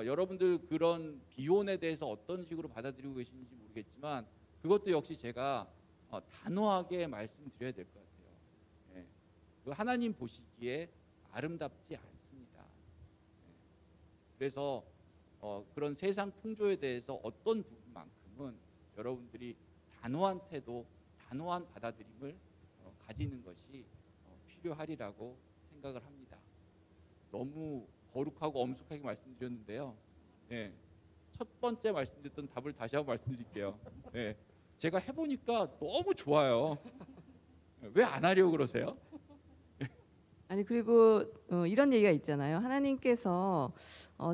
여러분들 그런 비혼에 대해서 어떤 식으로 받아들이고 계신지 모르겠지만 그것도 역시 제가 단호하게 말씀드려야 될 것 같아요. 하나님 보시기에 아름답지 않습니다. 그래서 그런 세상 풍조에 대해서 어떤 부분만큼은 여러분들이 단호한 태도, 단호한 받아들임을 가지는 것이 필요하리라고 생각을 합니다. 너무 거룩하고 엄숙하게 말씀드렸는데요. 첫 번째 말씀드렸던 답을 다시 한번 말씀드릴게요. 제가 해보니까 너무 좋아요. 왜 안 하려고 그러세요? 아니 그리고 이런 얘기가 있잖아요. 하나님께서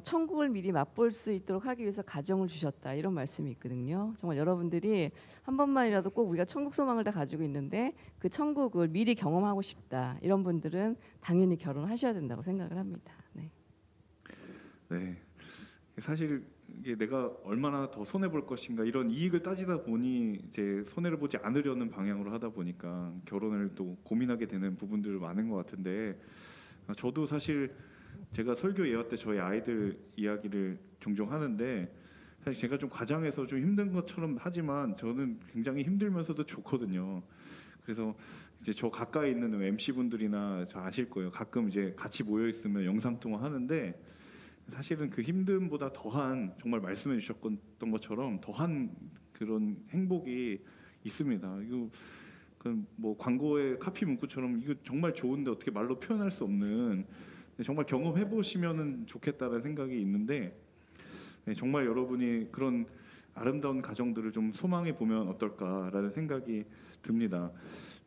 천국을 미리 맛볼 수 있도록 하기 위해서 가정을 주셨다, 이런 말씀이 있거든요. 정말 여러분들이 한 번만이라도 꼭 우리가 천국 소망을 다 가지고 있는데 그 천국을 미리 경험하고 싶다, 이런 분들은 당연히 결혼하셔야 된다고 생각을 합니다. 네. 사실 이게 내가 얼마나 더 손해 볼 것인가 이런 이익을 따지다 보니 이제 손해를 보지 않으려는 방향으로 하다 보니까 결혼을 또 고민하게 되는 부분들 많은 것 같은데, 저도 사실 제가 설교 예화 때 저희 아이들 이야기를 종종 하는데, 사실 제가 좀 과장해서 좀 힘든 것처럼 하지만 저는 굉장히 힘들면서도 좋거든요. 그래서 이제 저 가까이 있는 MC 분들이나 저 아실 거예요. 가끔 이제 같이 모여 있으면 영상 통화 하는데 사실은 그 힘듦보다 더한, 정말 말씀해 주셨던 것처럼 더한 그런 행복이 있습니다. 이거 뭐 광고의 카피 문구처럼 이거 정말 좋은데 어떻게 말로 표현할 수 없는, 정말 경험해 보시면은 좋겠다는 생각이 있는데, 정말 여러분이 그런 아름다운 가정들을 좀 소망해 보면 어떨까라는 생각이 듭니다.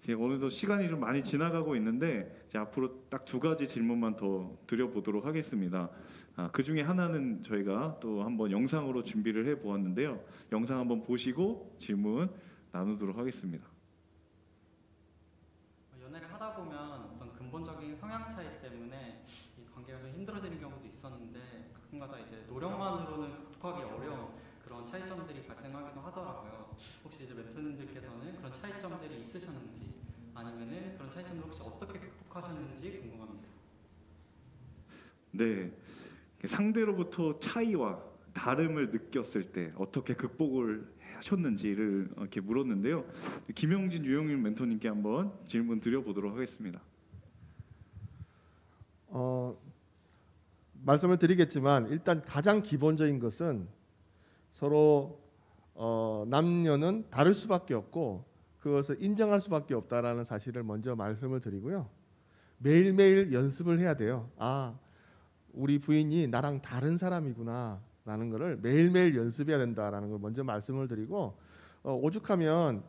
제가 어느덧 시간이 좀 많이 지나가고 있는데 이제 앞으로 딱 2가지 질문만 더 드려보도록 하겠습니다. 그 중에 하나는 저희가 또 한번 영상으로 준비를 해 보았는데요. 영상 한번 보시고 질문 나누도록 하겠습니다. 연애를 하다 보면 어떤 근본적인 성향 차이 때문에 이 관계가 좀 힘들어지는 경우도 있었는데, 가끔가다 이제 노력만으로는 극복하기 어려운 그런 차이점들이 발생하기도 하더라고요. 혹시 이제 멘토님들께서는 그런 차이점들이 있으셨는지, 아니면은 그런 차이점들 혹시 어떻게 극복하셨는지 궁금합니다. 네, 상대로부터 차이와 다름을 느꼈을 때 어떻게 극복을 하셨는지를 이렇게 물었는데요. 김영진, 유영민 멘토님께 한번 질문 드려보도록 하겠습니다. 말씀을 드리겠지만 일단 가장 기본적인 것은 서로 남녀는 다를 수밖에 없고 그것을 인정할 수밖에 없다라는 사실을 먼저 말씀을 드리고요. 매일매일 연습을 해야 돼요. 우리 부인이 나랑 다른 사람이구나 라는 것을 매일매일 연습해야 된다라는 걸 먼저 말씀을 드리고, 오죽하면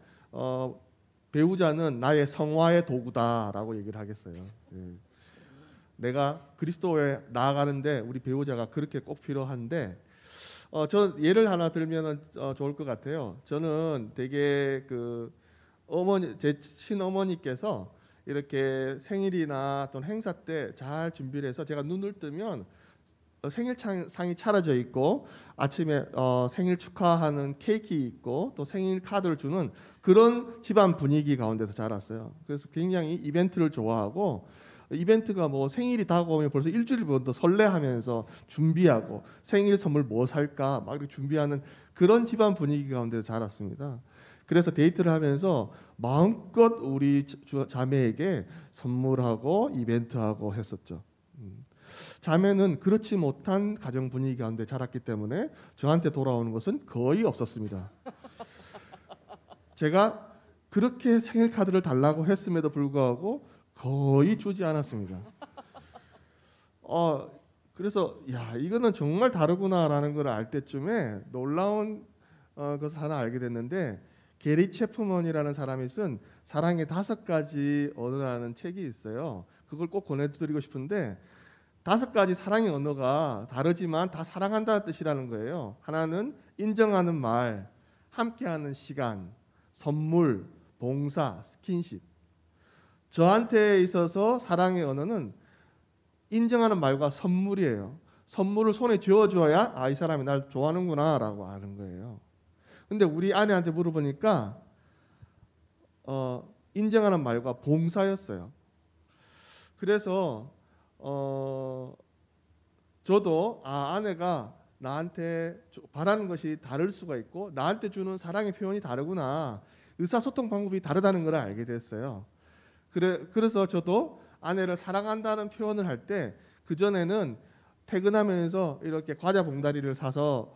배우자는 나의 성화의 도구다라고 얘기를 하겠어요. 내가 그리스도에 나아가는데 우리 배우자가 그렇게 꼭 필요한데, 저 예를 하나 들면 좋을 것 같아요. 저는 되게 제 친어머니께서 이렇게 생일이나 또는 행사 때 잘 준비를 해서 제가 눈을 뜨면 생일상이 차려져 있고 아침에 생일 축하하는 케이크 있고 또 생일 카드를 주는 그런 집안 분위기 가운데서 자랐어요. 그래서 굉장히 이벤트를 좋아하고 이벤트가 뭐 생일이 다가오면 벌써 일주일 먼저 설레하면서 준비하고 생일 선물 뭐 살까 막 이렇게 준비하는 그런 집안 분위기 가운데 자랐습니다. 그래서 데이트를 하면서 마음껏 우리 자매에게 선물하고 이벤트하고 했었죠. 자매는 그렇지 못한 가정 분위기 가운데 자랐기 때문에 저한테 돌아오는 것은 거의 없었습니다. 제가 그렇게 생일 카드를 달라고 했음에도 불구하고 거의 주지 않았습니다. 그래서 야 이거는 정말 다르구나라는 걸 알 때쯤에 놀라운 것을 하나 알게 됐는데 게리 체프먼이라는 사람이 쓴 사랑의 5가지 언어라는 책이 있어요. 그걸 꼭 권해드리고 싶은데 5가지 사랑의 언어가 다르지만 다 사랑한다는 뜻이라는 거예요. 하나는 인정하는 말, 함께하는 시간, 선물, 봉사, 스킨십. 저한테 있어서 사랑의 언어는 인정하는 말과 선물이에요. 선물을 손에 쥐어줘야 이 사람이 날 좋아하는구나 라고 아는 거예요. 근데 우리 아내한테 물어보니까 인정하는 말과 봉사였어요. 그래서 저도 아내가 나한테 바라는 것이 다를 수가 있고 나한테 주는 사랑의 표현이 다르구나. 의사소통 방법이 다르다는 걸 알게 됐어요. 그래서 저도 아내를 사랑한다는 표현을 할 때 그전에는 퇴근하면서 이렇게 과자 봉다리를 사와서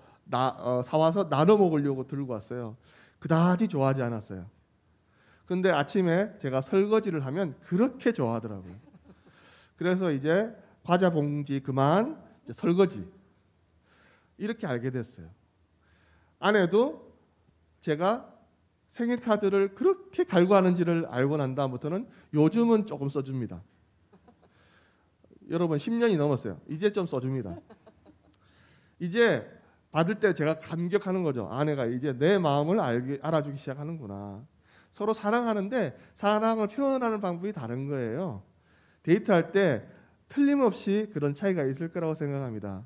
나눠 먹으려고 들고 왔어요. 그다지 좋아하지 않았어요. 근데 아침에 제가 설거지를 하면 그렇게 좋아하더라고요. 그래서 이제 과자 봉지 그만, 이제 설거지 이렇게 알게 됐어요. 아내도 제가 생일 카드를 그렇게 갈구하는지를 알고 난 다음부터는 요즘은 조금 써줍니다. 여러분 10년이 넘었어요. 이제 좀 써줍니다. 이제 받을 때 제가 감격하는 거죠. 아내가 이제 내 마음을 알아주기 시작하는구나. 서로 사랑하는데 사랑을 표현하는 방법이 다른 거예요. 데이트할 때 틀림없이 그런 차이가 있을 거라고 생각합니다.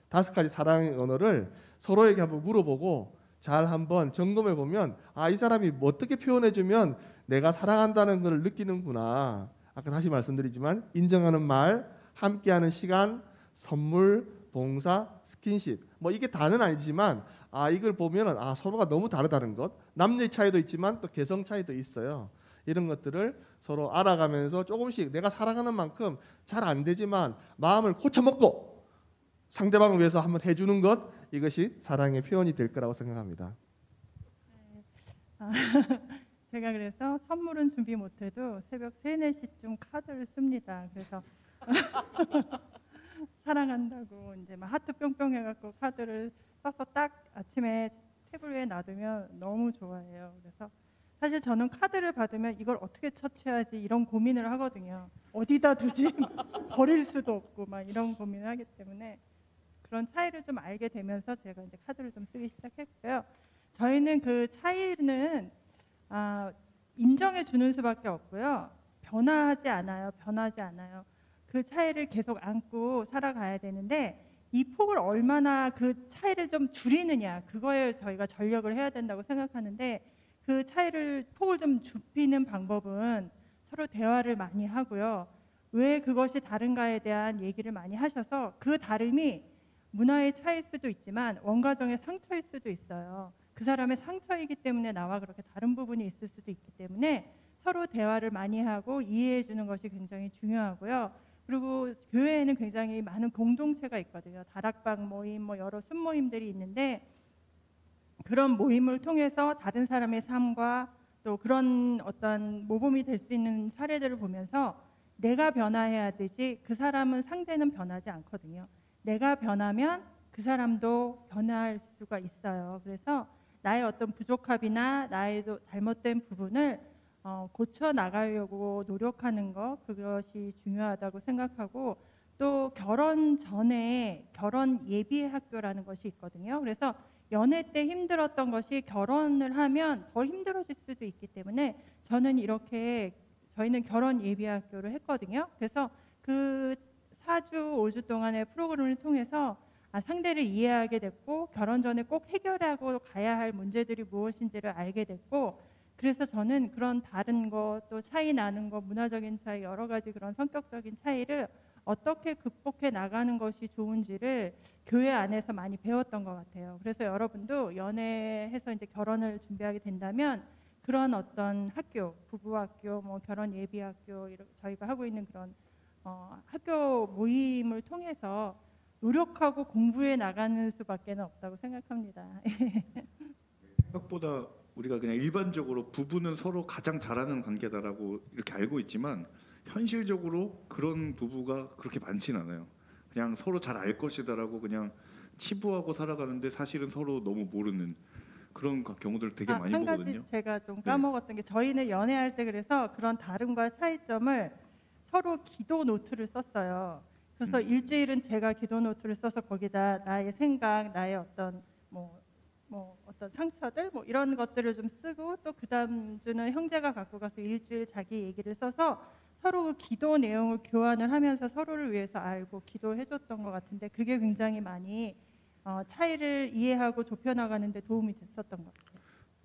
5가지 사랑의 언어를 서로에게 한번 물어보고 잘 한번 점검해 보면 이 사람이 뭐 어떻게 표현해주면 내가 사랑한다는 걸 느끼는구나. 아까 다시 말씀드리지만 인정하는 말, 함께하는 시간, 선물, 봉사, 스킨십. 뭐 이게 다는 아니지만 이걸 보면은 서로가 너무 다르다는 것. 남녀의 차이도 있지만 또 개성 차이도 있어요. 이런 것들을 서로 알아가면서 조금씩 내가 사랑하는 만큼 잘 안 되지만 마음을 고쳐먹고 상대방을 위해서 한번 해주는 것, 이것이 사랑의 표현이 될 거라고 생각합니다. 제가 그래서 선물은 준비 못해도 새벽 3, 4시쯤 카드를 씁니다. 그래서 사랑한다고 이제 막 하트 뿅뿅 해갖고 카드를 써서 딱 아침에 테이블 위에 놔두면 너무 좋아해요. 그래서 사실 저는 카드를 받으면 이걸 어떻게 처치하지 이런 고민을 하거든요. 어디다 두지? 버릴 수도 없고 막 이런 고민을 하기 때문에 그런 차이를 좀 알게 되면서 제가 이제 카드를 좀 쓰기 시작했고요. 저희는 그 차이는 인정해 주는 수밖에 없고요. 변하지 않아요. 그 차이를 계속 안고 살아가야 되는데 이 폭을 얼마나 그 차이를 좀 줄이느냐 그거에 저희가 전력을 해야 된다고 생각하는데 그 차이를 폭을 좀 좁히는 방법은 서로 대화를 많이 하고요. 왜 그것이 다른가에 대한 얘기를 많이 하셔서 그 다름이 문화의 차이일 수도 있지만 원가정의 상처일 수도 있어요. 그 사람의 상처이기 때문에 나와 그렇게 다른 부분이 있을 수도 있기 때문에 서로 대화를 많이 하고 이해해 주는 것이 굉장히 중요하고요. 그리고 교회에는 굉장히 많은 공동체가 있거든요. 다락방 모임, 여러 순모임들이 있는데 그런 모임을 통해서 다른 사람의 삶과 또 그런 어떤 모범이 될 수 있는 사례들을 보면서 내가 변화해야 되지 그 사람은 상대는 변하지 않거든요. 내가 변하면 그 사람도 변할 수가 있어요. 그래서 나의 어떤 부족함이나 나의 잘못된 부분을 고쳐 나가려고 노력하는 것, 그것이 중요하다고 생각하고 또 결혼 전에 결혼 예비 학교라는 것이 있거든요. 그래서 연애 때 힘들었던 것이 결혼을 하면 더 힘들어질 수도 있기 때문에 저희는 결혼 예비 학교를 했거든요. 그래서 그 4주, 5주 동안의 프로그램을 통해서 상대를 이해하게 됐고 결혼 전에 꼭 해결하고 가야 할 문제들이 무엇인지를 알게 됐고 그래서 저는 그런 다른 거, 또 차이 나는 거, 문화적인 차이, 여러 가지 그런 성격적인 차이를 어떻게 극복해 나가는 것이 좋은지를 교회 안에서 많이 배웠던 것 같아요. 그래서 여러분도 연애해서 이제 결혼을 준비하게 된다면 그런 어떤 학교, 부부학교, 뭐 결혼 예비학교, 저희가 하고 있는 그런 학교 모임을 통해서 노력하고 공부해 나가는 수밖에 없다고 생각합니다. 생각보다 우리가 그냥 일반적으로 부부는 서로 가장 잘하는 관계다라고 이렇게 알고 있지만 현실적으로 그런 부부가 그렇게 많진 않아요. 그냥 서로 잘 알 것이다라고 그냥 치부하고 살아가는데 사실은 서로 너무 모르는 그런 경우들 되게 많이 한 보거든요. 가지 제가 좀 까먹었던 게 저희는 연애할 때 그래서 그런 다름과 차이점을 서로 기도 노트를 썼어요. 그래서 일주일은 제가 기도 노트를 써서 거기다 나의 생각, 나의 어떤 뭐 어떤 상처들 뭐 이런 것들을 좀 쓰고 또 그다음 주는 형제가 갖고 가서 일주일 자기 얘기를 써서 서로 그 기도 내용을 교환을 하면서 서로를 위해서 알고 기도해줬던 것 같은데 그게 굉장히 많이 차이를 이해하고 좁혀나가는 데 도움이 됐었던 것 같아요.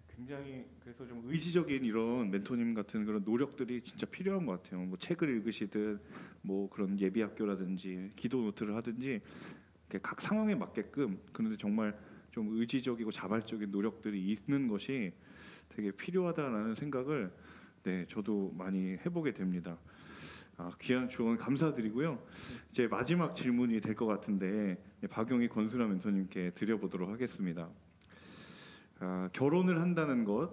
굉장히 그래서 좀 의지적인 이런 멘토님 같은 그런 노력들이 진짜 필요한 것 같아요. 뭐 책을 읽으시든 뭐 그런 예비 학교라든지 기도 노트를 하든지 각 상황에 맞게끔 그런데 정말 좀 의지적이고 자발적인 노력들이 있는 것이 되게 필요하다라는 생각을 저도 많이 해보게 됩니다. 귀한 조언 감사드리고요. 이제 마지막 질문이 될 것 같은데 박용희 권수라 멘토님께 드려보도록 하겠습니다. 결혼을 한다는 것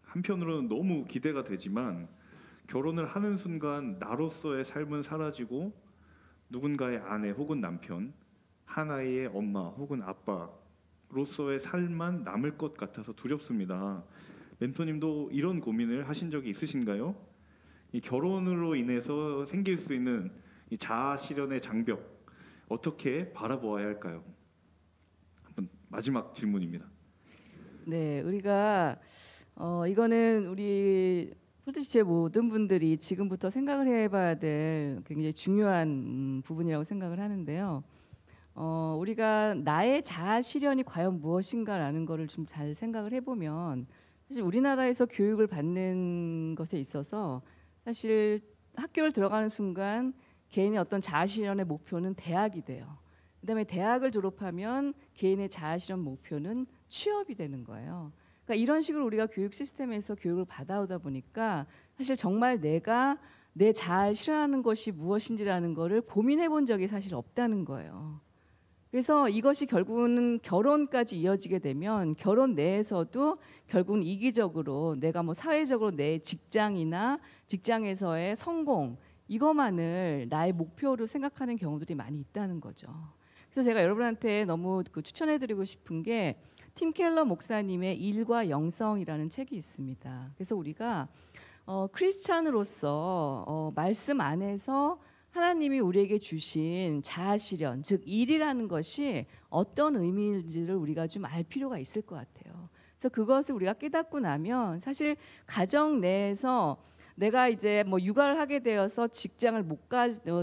한편으로는 너무 기대가 되지만 결혼을 하는 순간 나로서의 삶은 사라지고 누군가의 아내 혹은 남편, 하나의 엄마 혹은 아빠로서의 삶만 남을 것 같아서 두렵습니다. 멘토님도 이런 고민을 하신 적이 있으신가요? 이 결혼으로 인해서 생길 수 있는 이 자아 실현의 장벽 어떻게 바라보아야 할까요? 한번 마지막 질문입니다. 네, 우리가 이거는 우리 폴트지체 모든 분들이 지금부터 생각을 해봐야 될 굉장히 중요한 부분이라고 생각을 하는데요. 우리가 나의 자아 실현이 과연 무엇인가라는 거를 좀 잘 생각을 해보면 사실 우리나라에서 교육을 받는 것에 있어서 사실 학교를 들어가는 순간 개인의 어떤 자아 실현의 목표는 대학이 돼요. 그다음에 대학을 졸업하면 개인의 자아 실현 목표는 취업이 되는 거예요. 그러니까 이런 식으로 우리가 교육 시스템에서 교육을 받아오다 보니까 사실 정말 내가 내 자아를 실현하는 것이 무엇인지라는 거를 고민해 본 적이 사실 없다는 거예요. 그래서 이것이 결국은 결혼까지 이어지게 되면 결혼 내에서도 결국은 이기적으로 내가 뭐 사회적으로 내 직장이나 직장에서의 성공 이것만을 나의 목표로 생각하는 경우들이 많이 있다는 거죠. 그래서 제가 여러분한테 너무 추천해드리고 싶은 게 팀 켈러 목사님의 일과 영성이라는 책이 있습니다. 그래서 우리가 크리스찬으로서 말씀 안에서 하나님이 우리에게 주신 자아 실현, 즉 일이라는 것이 어떤 의미인지를 우리가 좀 알 필요가 있을 것 같아요. 그래서 그것을 우리가 깨닫고 나면 사실 가정 내에서 내가 이제 뭐 육아를 하게 되어서 직장을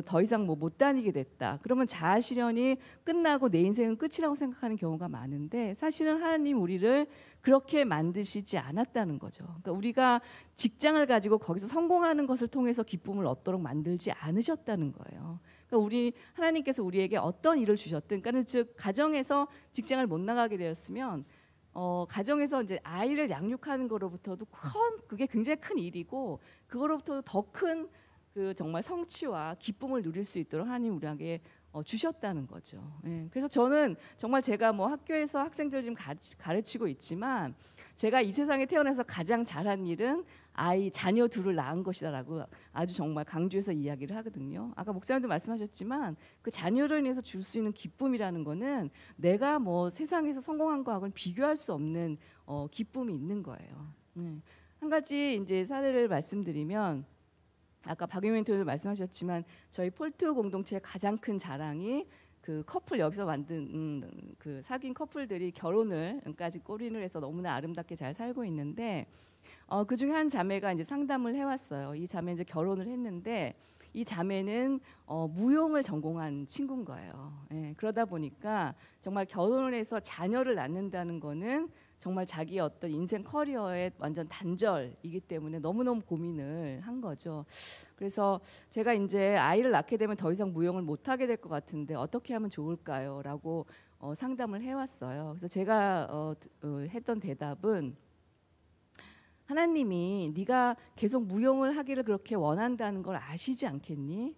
더 이상 못 다니게 됐다. 그러면 자아 실현이 끝나고 내 인생은 끝이라고 생각하는 경우가 많은데 사실은 하나님 우리를 그렇게 만드시지 않았다는 거죠. 그러니까 우리가 직장을 가지고 거기서 성공하는 것을 통해서 기쁨을 얻도록 만들지 않으셨다는 거예요. 그러니까 하나님께서 우리에게 어떤 일을 주셨든, 그러니까 즉 가정에서 직장을 못 나가게 되었으면 가정에서 이제 아이를 양육하는 거로부터도 그게 굉장히 큰 일이고 그거로부터 더 큰 그 정말 성취와 기쁨을 누릴 수 있도록 하나님 우리에게 주셨다는 거죠. 예. 그래서 저는 정말 제가 뭐 학교에서 학생들 좀 가르치고 있지만 제가 이 세상에 태어나서 가장 잘한 일은 자녀 둘을 낳은 것이다라고 아주 정말 강조해서 이야기를 하거든요. 아까 목사님도 말씀하셨지만 그 자녀로 인해서 줄 수 있는 기쁨이라는 거는 내가 뭐 세상에서 성공한 거하고는 비교할 수 없는 기쁨이 있는 거예요. 한 가지 이제 사례를 말씀드리면 아까 박용희 멘토도 말씀하셨지만 저희 폴트 공동체의 가장 큰 자랑이 그 커플 여기서 만든 그 사귄 커플들이 결혼을까지 꼬린을 해서 너무나 아름답게 잘 살고 있는데 그 중에 한 자매가 이제 상담을 해왔어요. 이 자매 이제 결혼을 했는데 이 자매는 무용을 전공한 친구인 거예요. 예, 그러다 보니까 정말 결혼을 해서 자녀를 낳는다는 거는 정말 자기의 어떤 인생 커리어의 완전 단절이기 때문에 너무너무 고민을 한 거죠. 그래서 제가 이제 아이를 낳게 되면 더 이상 무용을 못 하게 될 것 같은데 어떻게 하면 좋을까요? 라고 상담을 해왔어요. 그래서 제가 했던 대답은, 하나님이 네가 계속 무용을 하기를 그렇게 원한다는 걸 아시지 않겠니?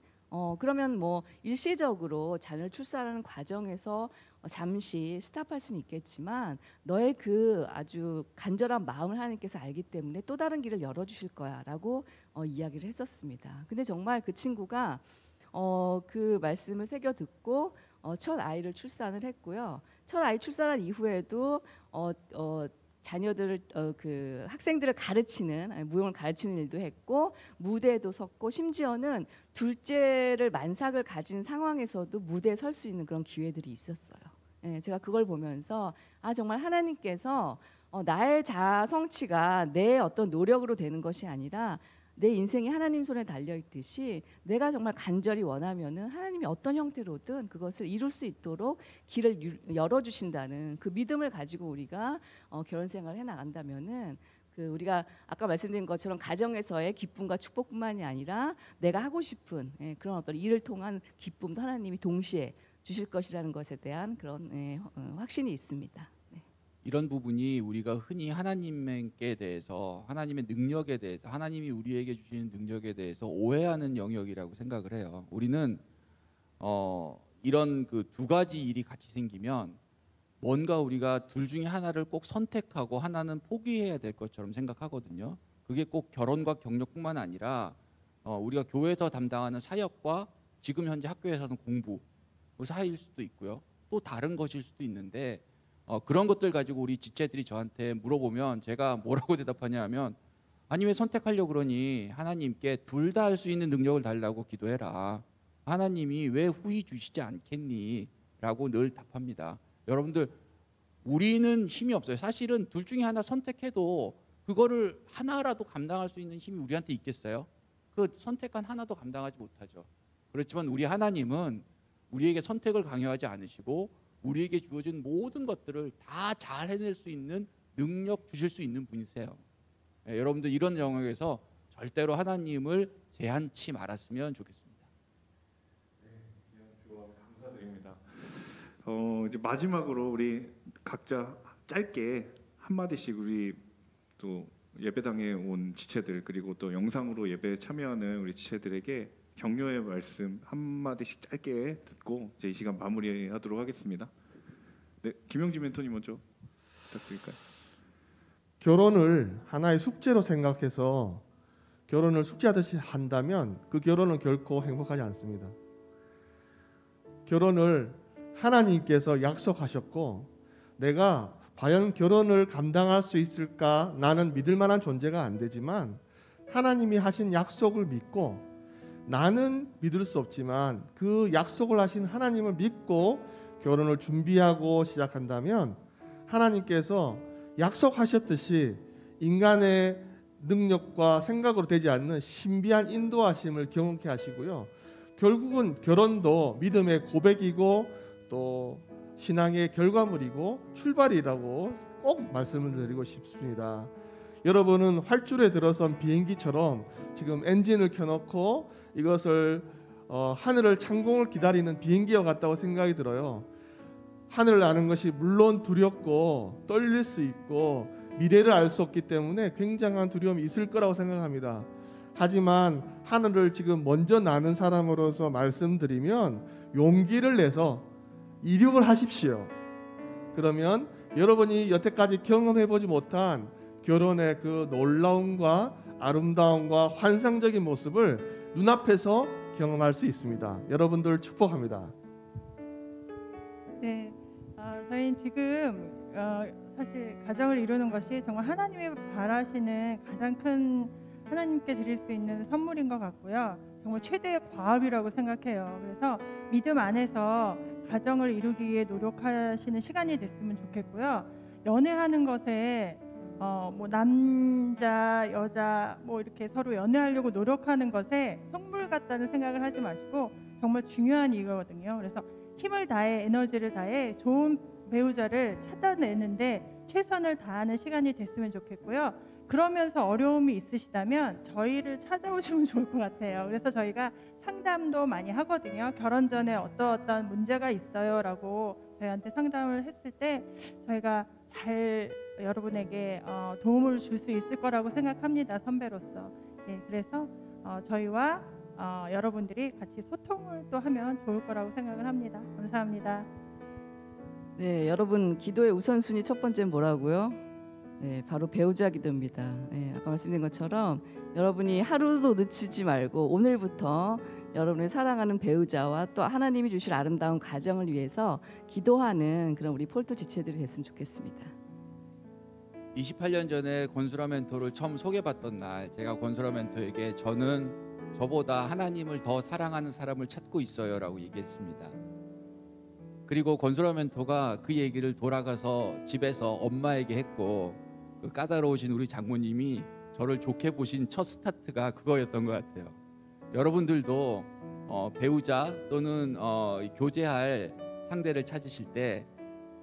그러면 뭐 일시적으로 자녀를 출산하는 과정에서 잠시 스탑할 수는 있겠지만 너의 그 아주 간절한 마음을 하나님께서 알기 때문에 또 다른 길을 열어주실 거야라고 이야기를 했었습니다. 근데 정말 그 친구가 그 말씀을 새겨 듣고 첫 아이를 출산을 했고요. 첫 아이 출산한 이후에도 자녀들을 그 학생들을 가르치는, 무용을 가르치는 일도 했고 무대에도 섰고, 심지어는 둘째를 만삭을 가진 상황에서도 무대에 설 수 있는 그런 기회들이 있었어요. 예, 제가 그걸 보면서 정말 하나님께서 나의 자아 성취가 내 어떤 노력으로 되는 것이 아니라 내 인생이 하나님 손에 달려 있듯이 내가 정말 간절히 원하면은 하나님이 어떤 형태로든 그것을 이룰 수 있도록 길을 열어주신다는 그 믿음을 가지고 우리가 결혼 생활을 해 나간다면은, 그 우리가 아까 말씀드린 것처럼 가정에서의 기쁨과 축복뿐만이 아니라 내가 하고 싶은 그런 어떤 일을 통한 기쁨도 하나님이 동시에 주실 것이라는 것에 대한 그런 확신이 있습니다. 이런 부분이 우리가 흔히 하나님께 대해서, 하나님의 능력에 대해서, 하나님이 우리에게 주시는 능력에 대해서 오해하는 영역이라고 생각을 해요. 우리는 이런 그 두 가지 일이 같이 생기면 뭔가 우리가 둘 중에 하나를 꼭 선택하고 하나는 포기해야 될 것처럼 생각하거든요. 그게 꼭 결혼과 경력뿐만 아니라 우리가 교회에서 담당하는 사역과 지금 현재 학교에서는 공부 그 사이일 수도 있고요. 또 다른 것일 수도 있는데 그런 것들 가지고 우리 지체들이 저한테 물어보면 제가 뭐라고 대답하냐 하면, 아니 왜 선택하려고 그러니? 하나님께 둘 다 할 수 있는 능력을 달라고 기도해라. 하나님이 왜 후히 주시지 않겠니? 라고 늘 답합니다. 여러분들, 우리는 힘이 없어요. 사실은 둘 중에 하나 선택해도 그거를 하나라도 감당할 수 있는 힘이 우리한테 있겠어요? 그 선택한 하나도 감당하지 못하죠. 그렇지만 우리 하나님은 우리에게 선택을 강요하지 않으시고 우리에게 주어진 모든 것들을 다 잘 해낼 수 있는 능력 주실 수 있는 분이세요. 여러분들 이런 영역에서 절대로 하나님을 제한치 말았으면 좋겠습니다. 감사드립니다. 이제 마지막으로 우리 각자 짧게 한 마디씩 우리 또 예배당에 온 지체들, 그리고 또 영상으로 예배에 참여하는 우리 지체들에게 격려의 말씀 한 마디씩 짧게 듣고 이제 이 시간 마무리하도록 하겠습니다. 네, 김영진 멘토님 먼저 부탁드릴까요? 결혼을 하나의 숙제로 생각해서 결혼을 숙제하듯이 한다면 그 결혼은 결코 행복하지 않습니다. 결혼을 하나님께서 약속하셨고 내가 과연 결혼을 감당할 수 있을까? 나는 믿을 만한 존재가 안 되지만 하나님이 하신 약속을 믿고, 나는 믿을 수 없지만 그 약속을 하신 하나님을 믿고 결혼을 준비하고 시작한다면 하나님께서 약속하셨듯이 인간의 능력과 생각으로 되지 않는 신비한 인도하심을 경험케 하시고요. 결국은 결혼도 믿음의 고백이고 또 신앙의 결과물이고 출발이라고 꼭 말씀을 드리고 싶습니다. 여러분은 활주로에 들어선 비행기처럼 지금 엔진을 켜놓고 이것을 하늘을 창공을 기다리는 비행기와 같다고 생각이 들어요. 하늘을 나는 것이 물론 두렵고 떨릴 수 있고 미래를 알 수 없기 때문에 굉장한 두려움이 있을 거라고 생각합니다. 하지만 하늘을 지금 먼저 나는 사람으로서 말씀드리면 용기를 내서 이륙을 하십시오. 그러면 여러분이 여태까지 경험해보지 못한 결혼의 그 놀라움과 아름다움과 환상적인 모습을 눈앞에서 경험할 수 있습니다. 여러분들 축복합니다. 네, 저희는 지금 사실 가정을 이루는 것이 정말 하나님이 바라시는 가장 큰, 하나님께 드릴 수 있는 선물인 것 같고요. 정말 최대의 과업이라고 생각해요. 그래서 믿음 안에서 가정을 이루기 위해 노력하시는 시간이 됐으면 좋겠고요. 연애하는 것에 뭐 남자 여자 뭐 이렇게 서로 연애하려고 노력하는 것에 성물 같다는 생각을 하지 마시고 정말 중요한 이거거든요. 그래서 힘을 다해 에너지를 다해 좋은 배우자를 찾아내는데 최선을 다하는 시간이 됐으면 좋겠고요. 그러면서 어려움이 있으시다면 저희를 찾아오시면 좋을 것 같아요. 그래서 저희가 상담도 많이 하거든요. 결혼 전에 어떤 문제가 있어요라고 저희한테 상담을 했을 때 저희가 잘 여러분에게 도움을 줄 수 있을 거라고 생각합니다. 선배로서. 예, 그래서 저희와 여러분들이 같이 소통을 또 하면 좋을 거라고 생각을 합니다. 감사합니다. 네, 여러분 기도의 우선순위 첫 번째는 뭐라고요? 네, 바로 배우자 기도입니다. 네, 아까 말씀드린 것처럼 여러분이 하루도 늦추지 말고 오늘부터 여러분을 사랑하는 배우자와 또 하나님이 주실 아름다운 가정을 위해서 기도하는 그런 우리 폴트 지체들이 됐으면 좋겠습니다. 28년 전에 권수라 멘토를 처음 소개받던 날 제가 권수라 멘토에게 저는 저보다 하나님을 더 사랑하는 사람을 찾고 있어요라고 얘기했습니다. 그리고 권수라 멘토가 그 얘기를 돌아가서 집에서 엄마에게 했고 그 까다로우신 우리 장모님이 저를 좋게 보신 첫 스타트가 그거였던 것 같아요. 여러분들도 배우자 또는 교제할 상대를 찾으실 때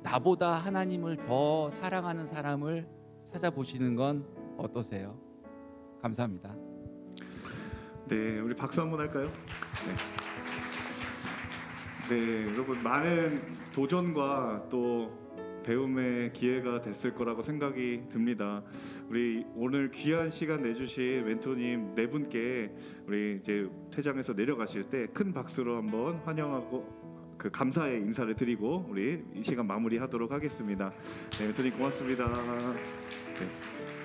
나보다 하나님을 더 사랑하는 사람을 찾아보시는 건 어떠세요? 감사합니다. 네, 우리 박수 한번 할까요? 네, 여러분 많은 도전과 또 배움의 기회가 됐을 거라고 생각이 듭니다. 우리 오늘 귀한 시간 내주신 멘토님 네 분께 우리 이제 퇴장해서 내려가실 때 큰 박수로 한번 환영하고 그 감사의 인사를 드리고 우리 이 시간 마무리하도록 하겠습니다. 네, 멘토님 고맙습니다. 네.